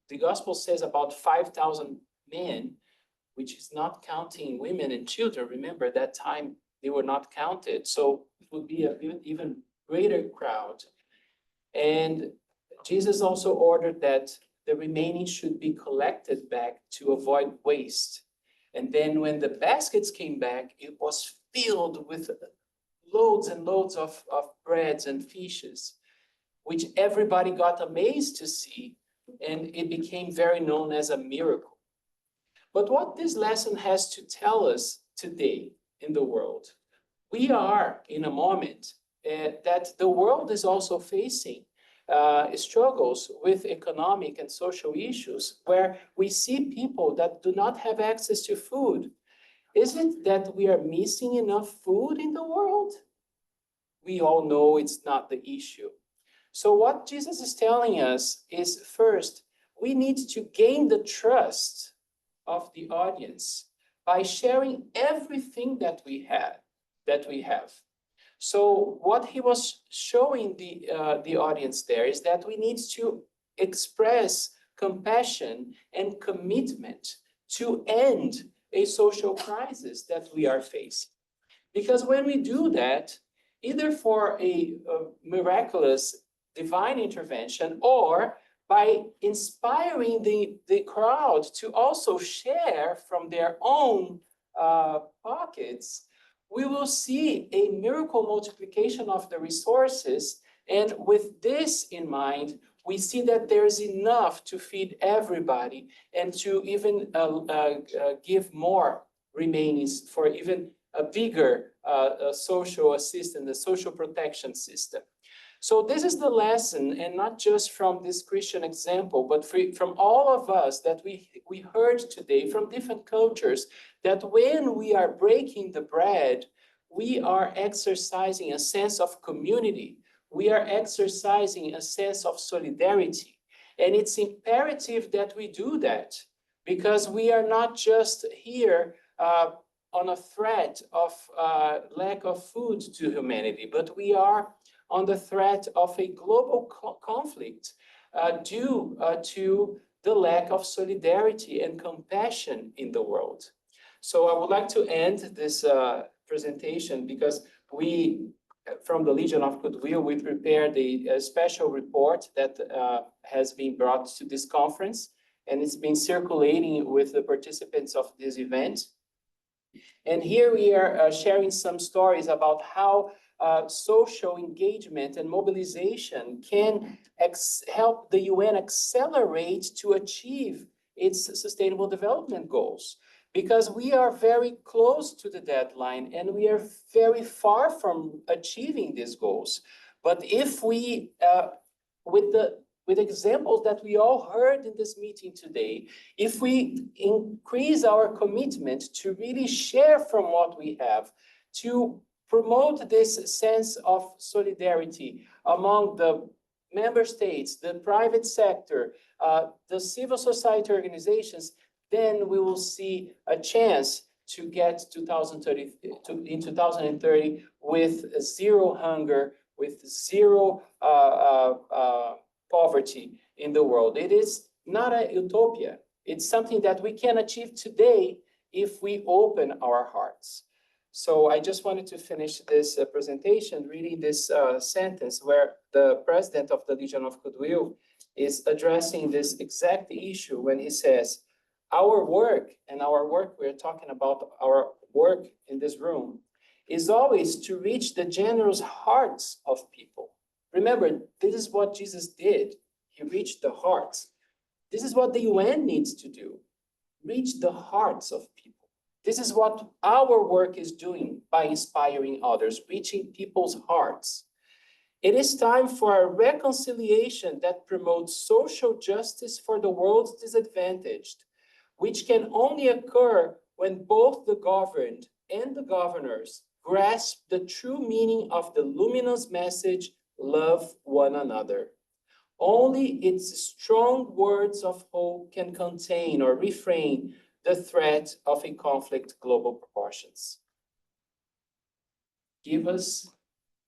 the Gospel says about 5,000 men, which is not counting women and children. Remember, that time they were not counted. So it would be an even greater crowd. And Jesus also ordered that the remaining should be collected back to avoid waste. And then when the baskets came back, it was filled with loads and loads of breads and fishes, which everybody got amazed to see. And it became very known as a miracle. But what this lesson has to tell us today in the world, we are in a moment that the world is also facing struggles with economic and social issues where we see people that do not have access to food. Isn't that we are missing enough food in the world? We all know it's not the issue. So what Jesus is telling us is, first, we need to gain the trust of the audience by sharing everything that we have. So what he was showing the audience there is that we need to express compassion and commitment to end a social crisis that we are facing. Because when we do that, either for a miraculous divine intervention or by inspiring the crowd to also share from their own pockets, we will see a miracle multiplication of the resources. And with this in mind, we see that there's enough to feed everybody and to even give more remainings for even a bigger social assistance, a social protection system. So this is the lesson, and not just from this Christian example, but from all of us that we heard today from different cultures, that when we are breaking the bread, we are exercising a sense of community. We are exercising a sense of solidarity. And it's imperative that we do that, because we are not just here on a threat of lack of food to humanity, but we are on the threat of a global conflict due to the lack of solidarity and compassion in the world. So I would like to end this presentation because we, from the Legion of Goodwill, we prepared a special report that has been brought to this conference, and it's been circulating with the participants of this event. And here we are sharing some stories about how social engagement and mobilization can help the UN accelerate to achieve its sustainable development goals. Because we are very close to the deadline and we are very far from achieving these goals. But if we, with examples that we all heard in this meeting today, if we increase our commitment to really share from what we have, to promote this sense of solidarity among the member states, the private sector, the civil society organizations, then we will see a chance to get 2030 in 2030 with zero hunger, with zero poverty in the world. It is not a utopia. It's something that we can achieve today if we open our hearts. So I just wanted to finish this presentation reading this sentence where the president of the Legion of Goodwill is addressing this exact issue when he says, our work, we're talking about our work in this room, is always to reach the generous hearts of people. Remember, this is what Jesus did. He reached the hearts. This is what the UN needs to do, reach the hearts of people. This is what our work is doing by inspiring others, reaching people's hearts. It is time for a reconciliation that promotes social justice for the world's disadvantaged, which can only occur when both the governed and the governors grasp the true meaning of the luminous message, love one another. Only its strong words of hope can contain or refrain the threat of a conflict global proportions. Give us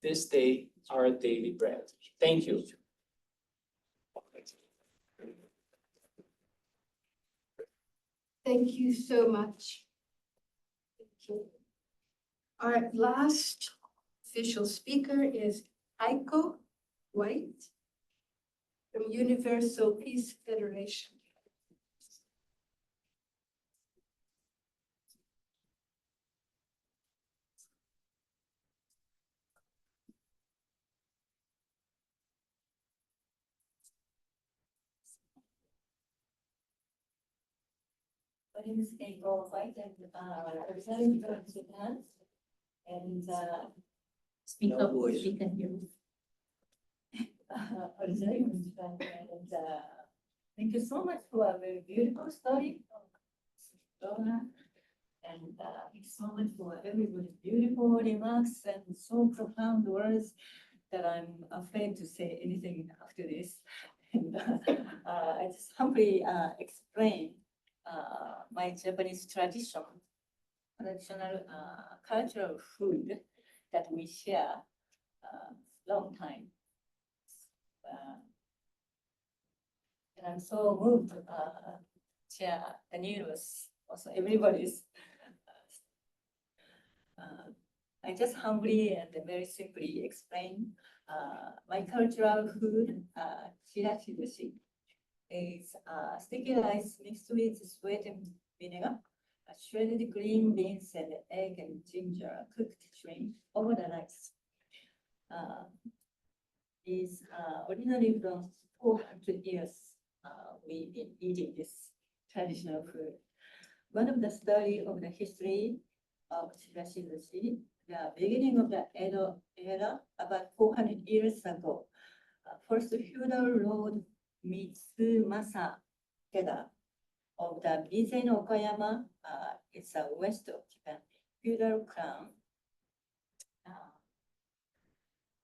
this day our daily bread. Thank you. Thank you so much. Thank you. Our last official speaker is Heiko White from Universal Peace Federation. My name is NGO White and representing from Japan. And speak up, we can hear you. Originating from Japan. And thank you so much for a very beautiful story from Donna. And thank you so much for everybody's beautiful remarks and so profound words that I'm afraid to say anything after this. And I just humbly explain my Japanese traditional cultural food that we share long time. And I'm so moved to share the news. Also, everybody's. I just humbly and very simply explain my cultural food, chirashi is sticky rice mixed with sweetened vinegar, shredded green beans and egg and ginger, cooked shrimp over the rice. Is originally from 400 years we've been eating this traditional food. One of the story of the history of chirashi, the beginning of the Edo era, about 400 years ago, first feudal lord Mitsumasa Keda of the Bizen Okayama, it's a west of Japan, feudal crown,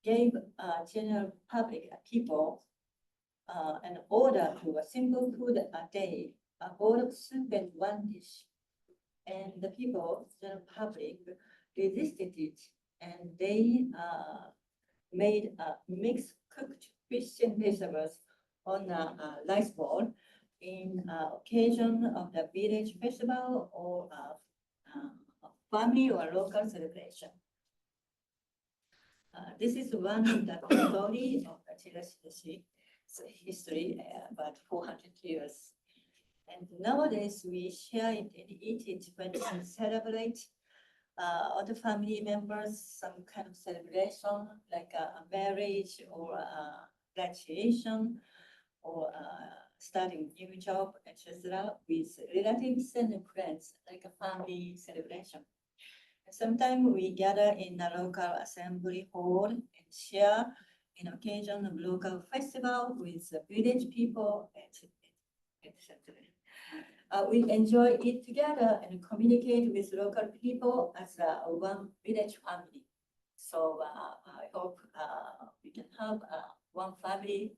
gave general public people an order to a single food a day, a bowl of soup and one dish. And the people, general public, resisted it, and they made mixed cooked fish and vegetables on a rice bowl in occasion of the village festival or family or local celebration. This is one of the story of the chirashi history, about 400 years. And nowadays we share it and eat it when we celebrate other family members, some kind of celebration like a marriage or a graduation or starting new job, etc., with relatives and friends, like a family celebration. Sometimes we gather in a local assembly hall and share in occasion of local festival with the village people, etc. We enjoy it together and communicate with local people as one village family. So I hope we can have one family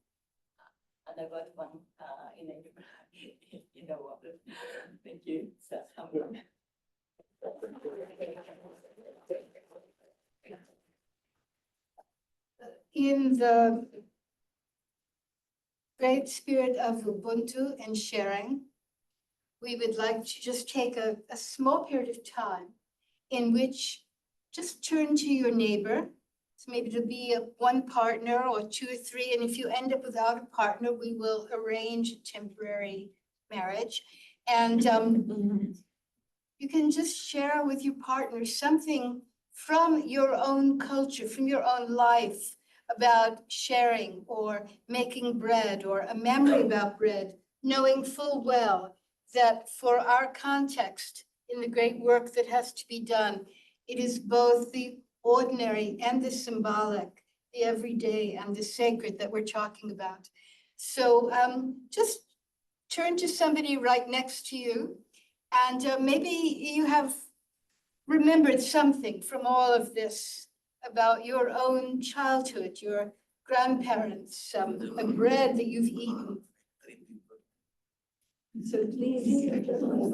and about one in the world. Thank you. So, the great spirit of Ubuntu and sharing, we would like to just take a small period of time in which just turn to your neighbor. So maybe it'll be one partner or two or three. And if you end up without a partner, we will arrange a temporary marriage. And you can just share with your partner something from your own culture, from your own life, about sharing or making bread, or a memory about bread, knowing full well that for our context in the great work that has to be done, it is both the ordinary and the symbolic, the everyday and the sacred that we're talking about. So just turn to somebody right next to you, and maybe you have remembered something from all of this about your own childhood, your grandparents, a bread that you've eaten. So please, make sure that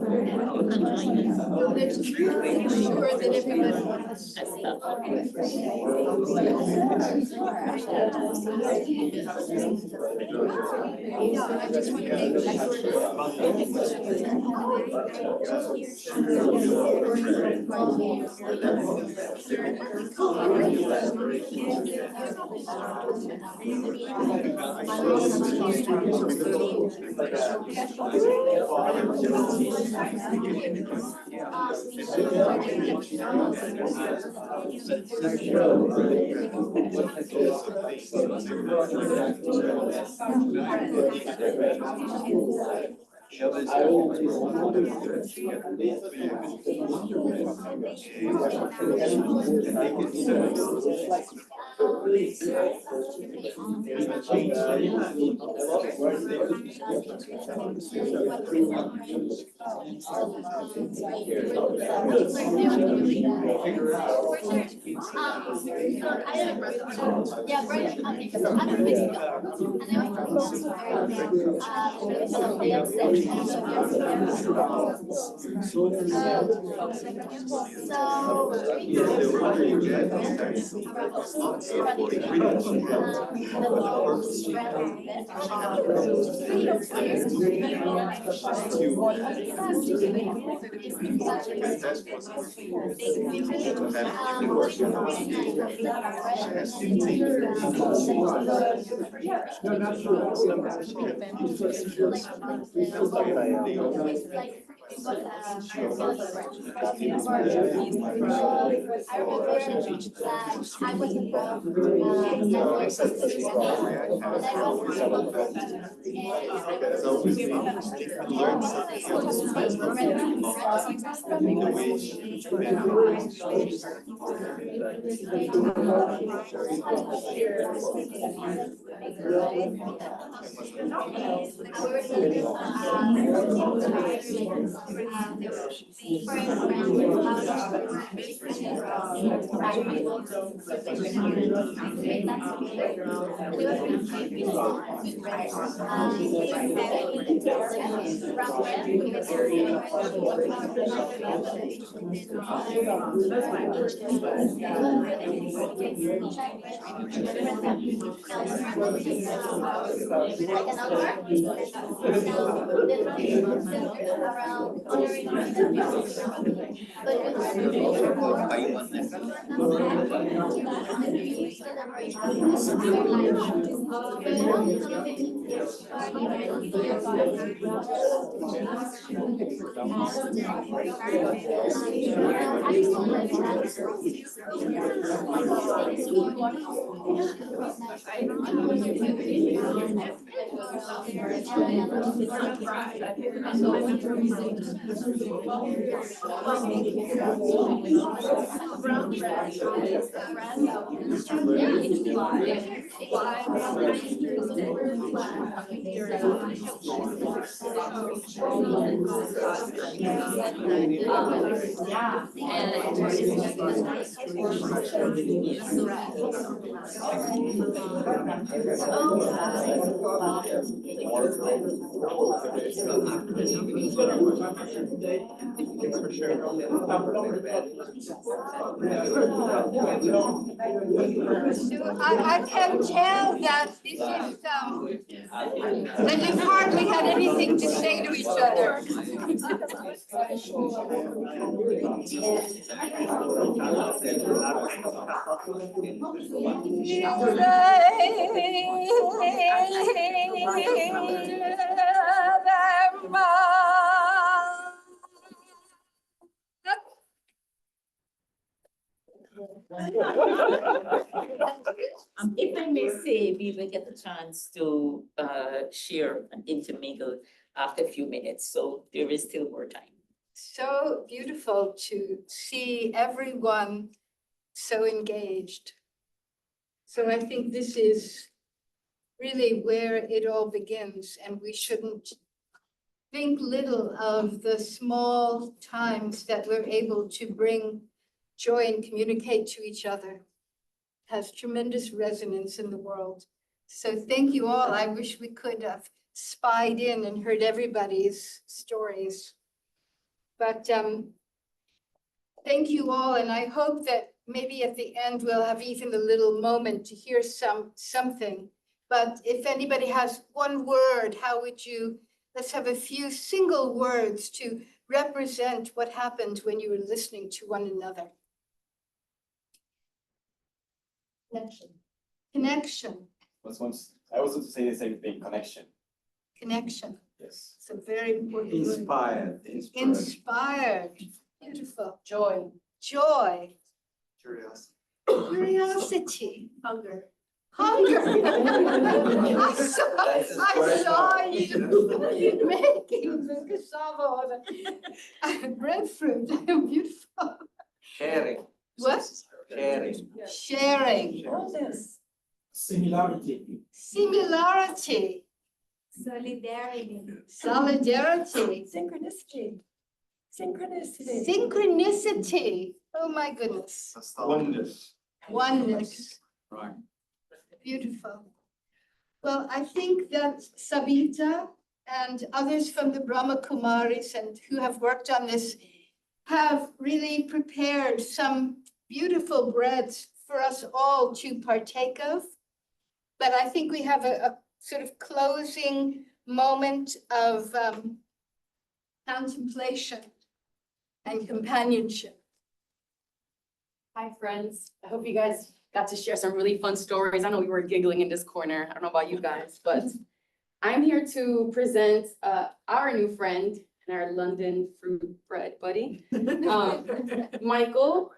So I can tell that this is, that you've hardly had anything to say to each other. If I may say, we will get the chance to share and intermingle after a few minutes, so there is still more time. So beautiful to see everyone so engaged. So I think this is really where it all begins, and we shouldn't think little of the small times that we're able to bring joy and communicate to each other. It has tremendous resonance in the world. So thank you all. I wish we could have spied in and heard everybody's stories. But thank you all, and I hope that maybe at the end we'll have even a little moment to hear something. But if anybody has one word, how would you, let's have a few single words to represent what happened when you were listening to one another. Connection. Connection. I was going to say the same thing, connection. Connection. Yes. It's a very important word. Inspired. Inspired. Beautiful. Joy. Joy. Curiosity. Curiosity. Hunger. Hunger. I saw you making the cassava and breadfruit. Beautiful. Sharing. What? Sharing. Sharing. Similarity. Similarity. Solidarity. Solidarity. Synchronicity. Synchronicity. Synchronicity. Oh my goodness. Oneness. Oneness. Right. Beautiful. Well, I think that Sabita and others from the Brahma Kumaris and who have worked on this have really prepared some beautiful breads for us all to partake of. But I think we have a sort of closing moment of contemplation and companionship. Hi, friends. I hope you guys got to share some really fun stories. I know we were giggling in this corner. I don't know about you guys, but I'm here to present our new friend and our London fruit bread buddy, Michael.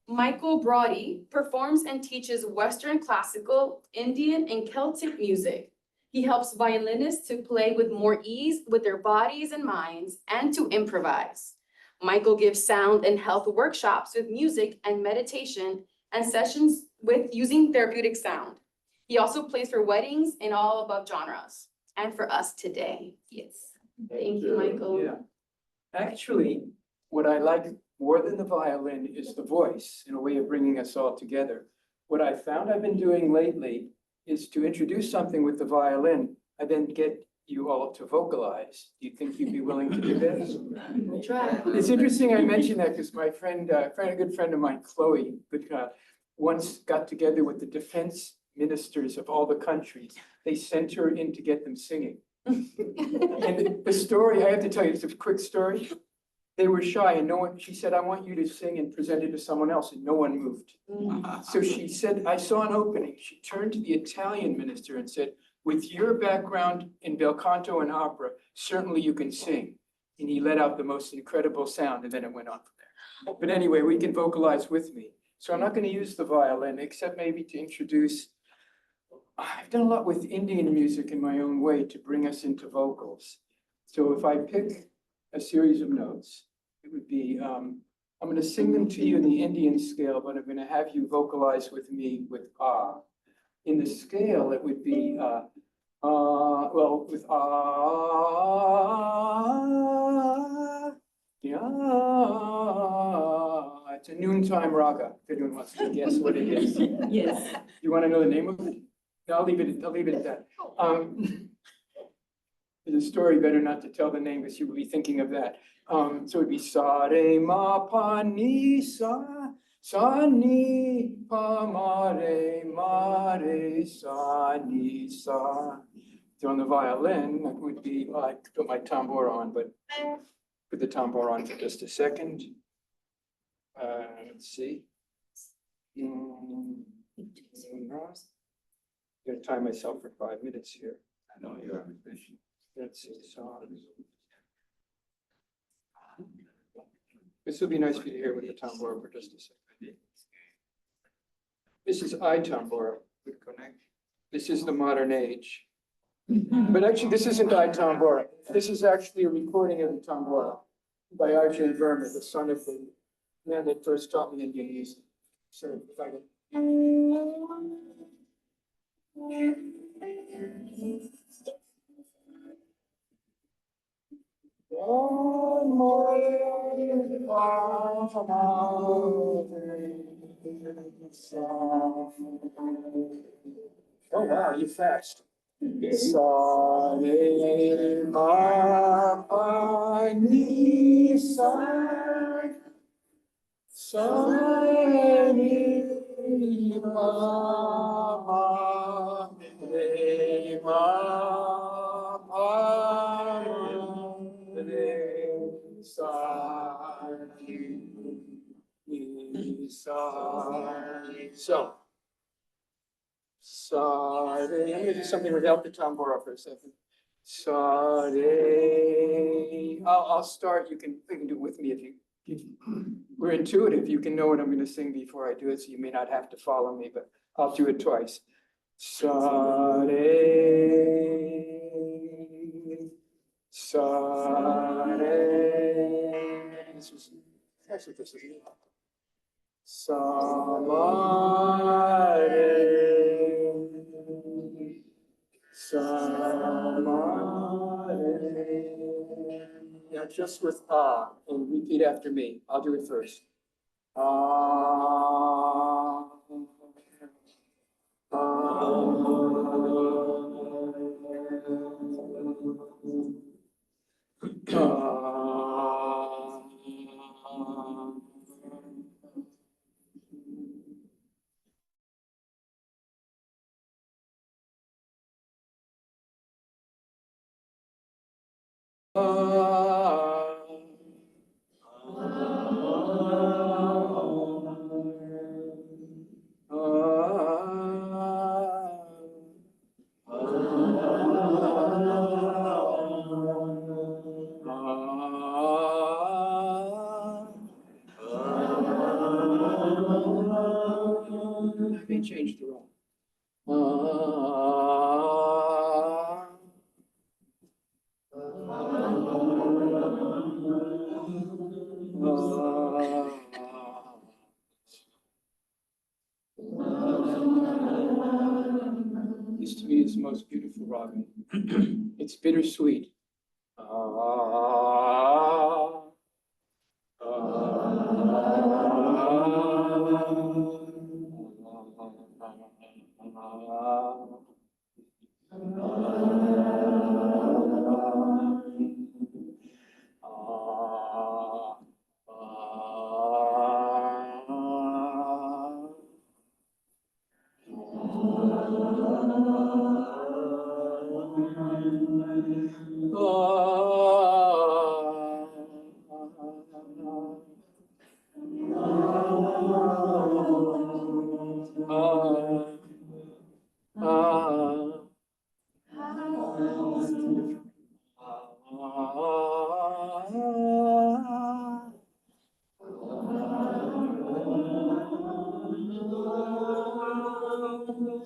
Michael Brody performs and teaches Western classical, Indian, and Celtic music. He helps violinists to play with more ease with their bodies and minds and to improvise. Michael gives sound and health workshops with music and meditation and sessions with using therapeutic sound. He also plays for weddings in all above genres and for us today. Yes. Thank you, Michael. Yeah. Actually, what I like more than the violin is the voice in a way of bringing us all together. What I found I've been doing lately is to introduce something with the violin, I then get you all to vocalize. Do you think you'd be willing to do this? We'll try. It's interesting I mentioned that because my friend, a good friend of mine, Chloe, once got together with the defense ministers of all the countries. They sent her in to get them singing. And the story, I have to tell you, it's a quick story. They were shy and no one, she said, I want you to sing, and presented to someone else, and no one moved. So she said, I saw an opening. She turned to the Italian minister and said, with your background in bel canto and opera, certainly you can sing. And he let out the most incredible sound, and then it went on from there. But anyway, we can vocalize with me. So I'm not going to use the violin, except maybe to introduce, I've done a lot with Indian music in my own way to bring us into vocals. So if I pick a series of notes, it would be, I'm going to sing them to you in the Indian scale, but I'm going to have you vocalize with me with ah. In the scale, it would be, well, with ah. time raga, if anyone wants to guess what it is. Yes. You want to know the name of it? No, I'll leave it at that. There's a story, better not to tell the name because you will be thinking of that. So it'd be sa re ma pa ni sa ni pa ma re sa ni sa. So on the violin, it would be, well, I could put my tambour on, but put the tambour on for just a second. Let's see. Gonna time myself for 5 minutes here. I know you're ambitious. Let's see. So this will be nice for you to hear with the tambour for just a second. This is I tambour. Would connect. This is the modern age. But actually, this isn't I tambora. This is actually a recording of the tambora by Arjun Verma, the son of the man that first taught me Indian music. So if I can. Oh wow, you're fast. Sa re ma pa ni sa ni pa ma re ma pa re sa ni sa. So. Sa re. I'm gonna do something without the tambora for a second. Sa re. I'll start. You can do it with me if we're intuitive. You can know what I'm going to sing before I do it, so you may not have to follow me, but I'll do it twice. Sa re. Sa re. That's what this is. Sa ma re. Sa ma re. Now just with and repeat after me. I'll do it first. I may change the role. This to me is the most beautiful raga. It's bittersweet.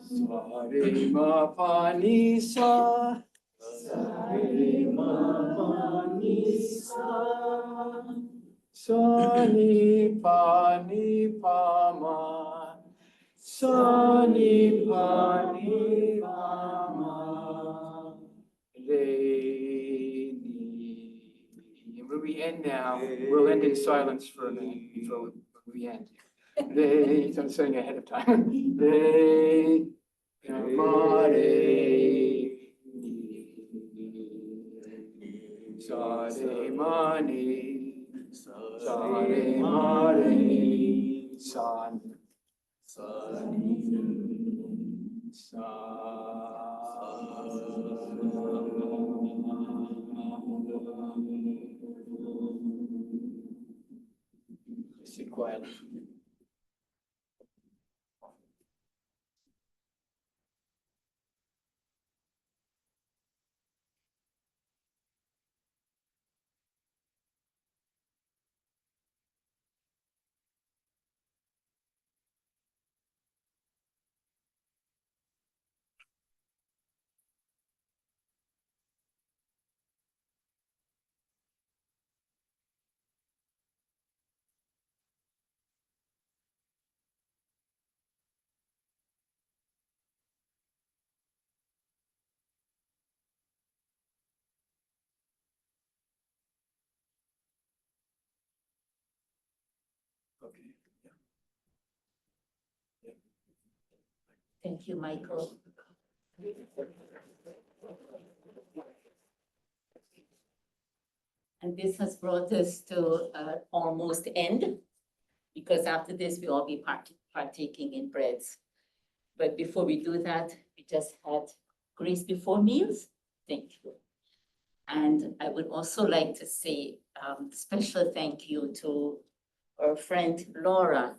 Sa re ma pa ni sa. Sa re ma pa ni sa. Sa ni pa ma. Sa ni pa ma. Re ni. And when we end now, we'll end in silence for a minute before we end. They, so I'm saying ahead of time. They, mare, sare mani, sare mare, san, Sit quietly. Okay. Thank you, Michael. And this has brought us to almost end, because after this, we'll all be partaking in breads. But before we do that, we just had grace before meals. Thank you. And I would also like to say special thank you to our friend Laura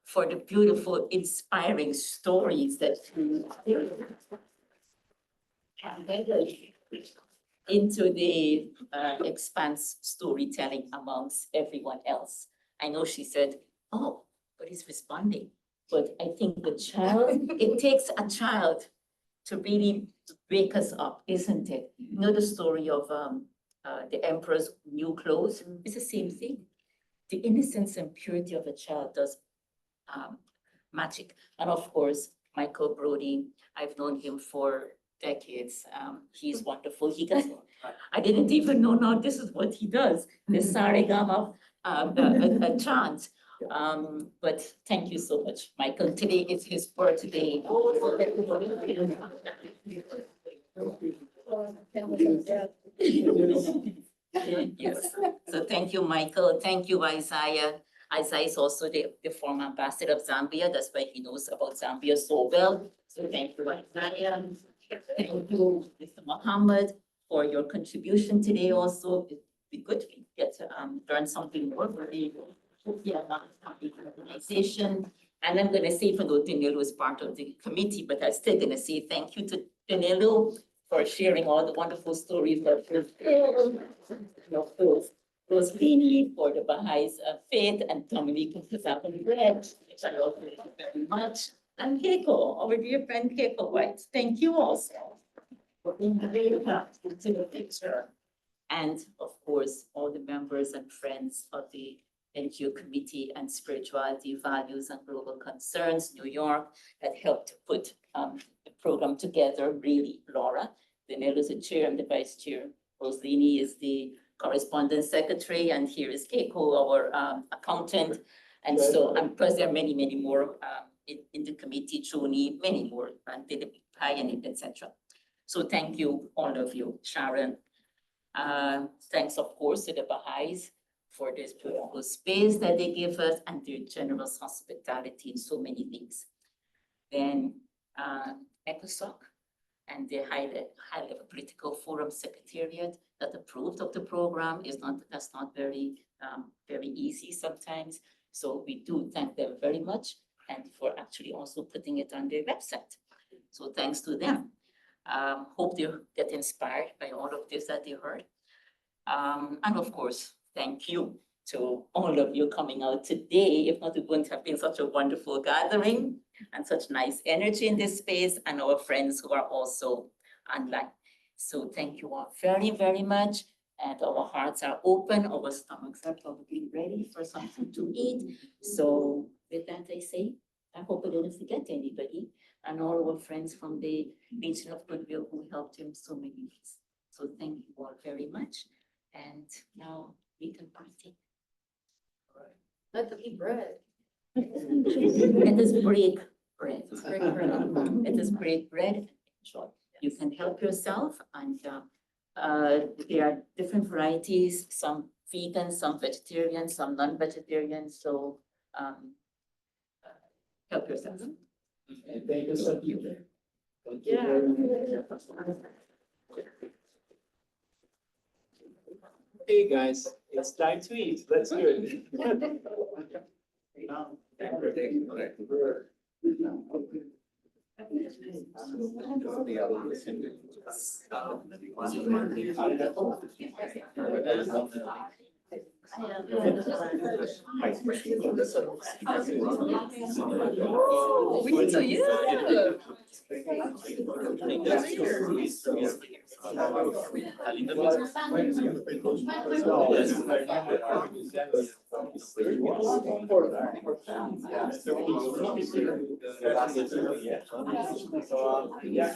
for the beautiful, inspiring stories that she embedded into the expanse storytelling amongst everyone else. I know she said, oh, but he's responding. But I think the child, it takes a child to really wake us up, isn't it? You know the story of the emperor's new clothes? It's the same thing. The innocence and purity of a child does magic. And of course, Michael Brody, I've known him for decades. He's wonderful. He does, I didn't even know now this is what he does, the Saregama a chant. But thank you so much, Michael. Today is his birthday. Yes, so thank you, Michael. Thank you, Isaiah. Isaiah is also the former ambassador of Zambia. That's why he knows about Zambia so well. So thank you, Isaiah. Thank you, Mr. Muhammad, for your contribution today also. It'd be good to get to learn something more for the organization. And I'm going to say, even though Danilo is part of the committee, but I'm still going to say thank you to Danilo for sharing all the wonderful stories of Roslini for the Baha'is faith, and Dominique for Zappan Bread, which I also thank you very much. And Keiko, our dear friend Keiko White, thank you also for being very happy to the picture. And of course, all the members and friends of the NGO Committee and Spirituality, Values and Global Concerns, New York, that helped to put the program together, really, Laura. Danilo is the chair and the vice chair. Roslini is the correspondence secretary, and here is Keiko, our accountant. And so, and plus there are many, many more in the committee, Joni, many more, and Pioneer, etc. So thank you, all of you, Sharon. Thanks, of course, to the Baha'is for this beautiful space that they give us and their generous hospitality in so many things. Then ECOSOC and the high-level political forum secretariat that approved of the program that's not very easy sometimes. So we do thank them very much, and for actually also putting it on their website. So thanks to them. Hope they get inspired by all of this that they heard. And of course, thank you to all of you coming out today. If not, it wouldn't have been such a wonderful gathering and such nice energy in this space, and our friends who are also online. So thank you all very, very much. And our hearts are open, our stomachs are probably ready for something to eat. So with that, I say, I hope I didn't forget anybody, and all our friends from the Legion of Goodwill who helped him so many ways. So thank you all very much. And now we can partake. Let them eat bread. Let us break bread. Break bread. Let us break bread and enjoy. You can help yourself, and there are different varieties, some vegan, some vegetarian, some non-vegetarian, so help yourself. And thank you so much. Thank you Yeah. very much. Hey, guys, it's time to eat. Let's do it. Oh, we can tell you. Yeah.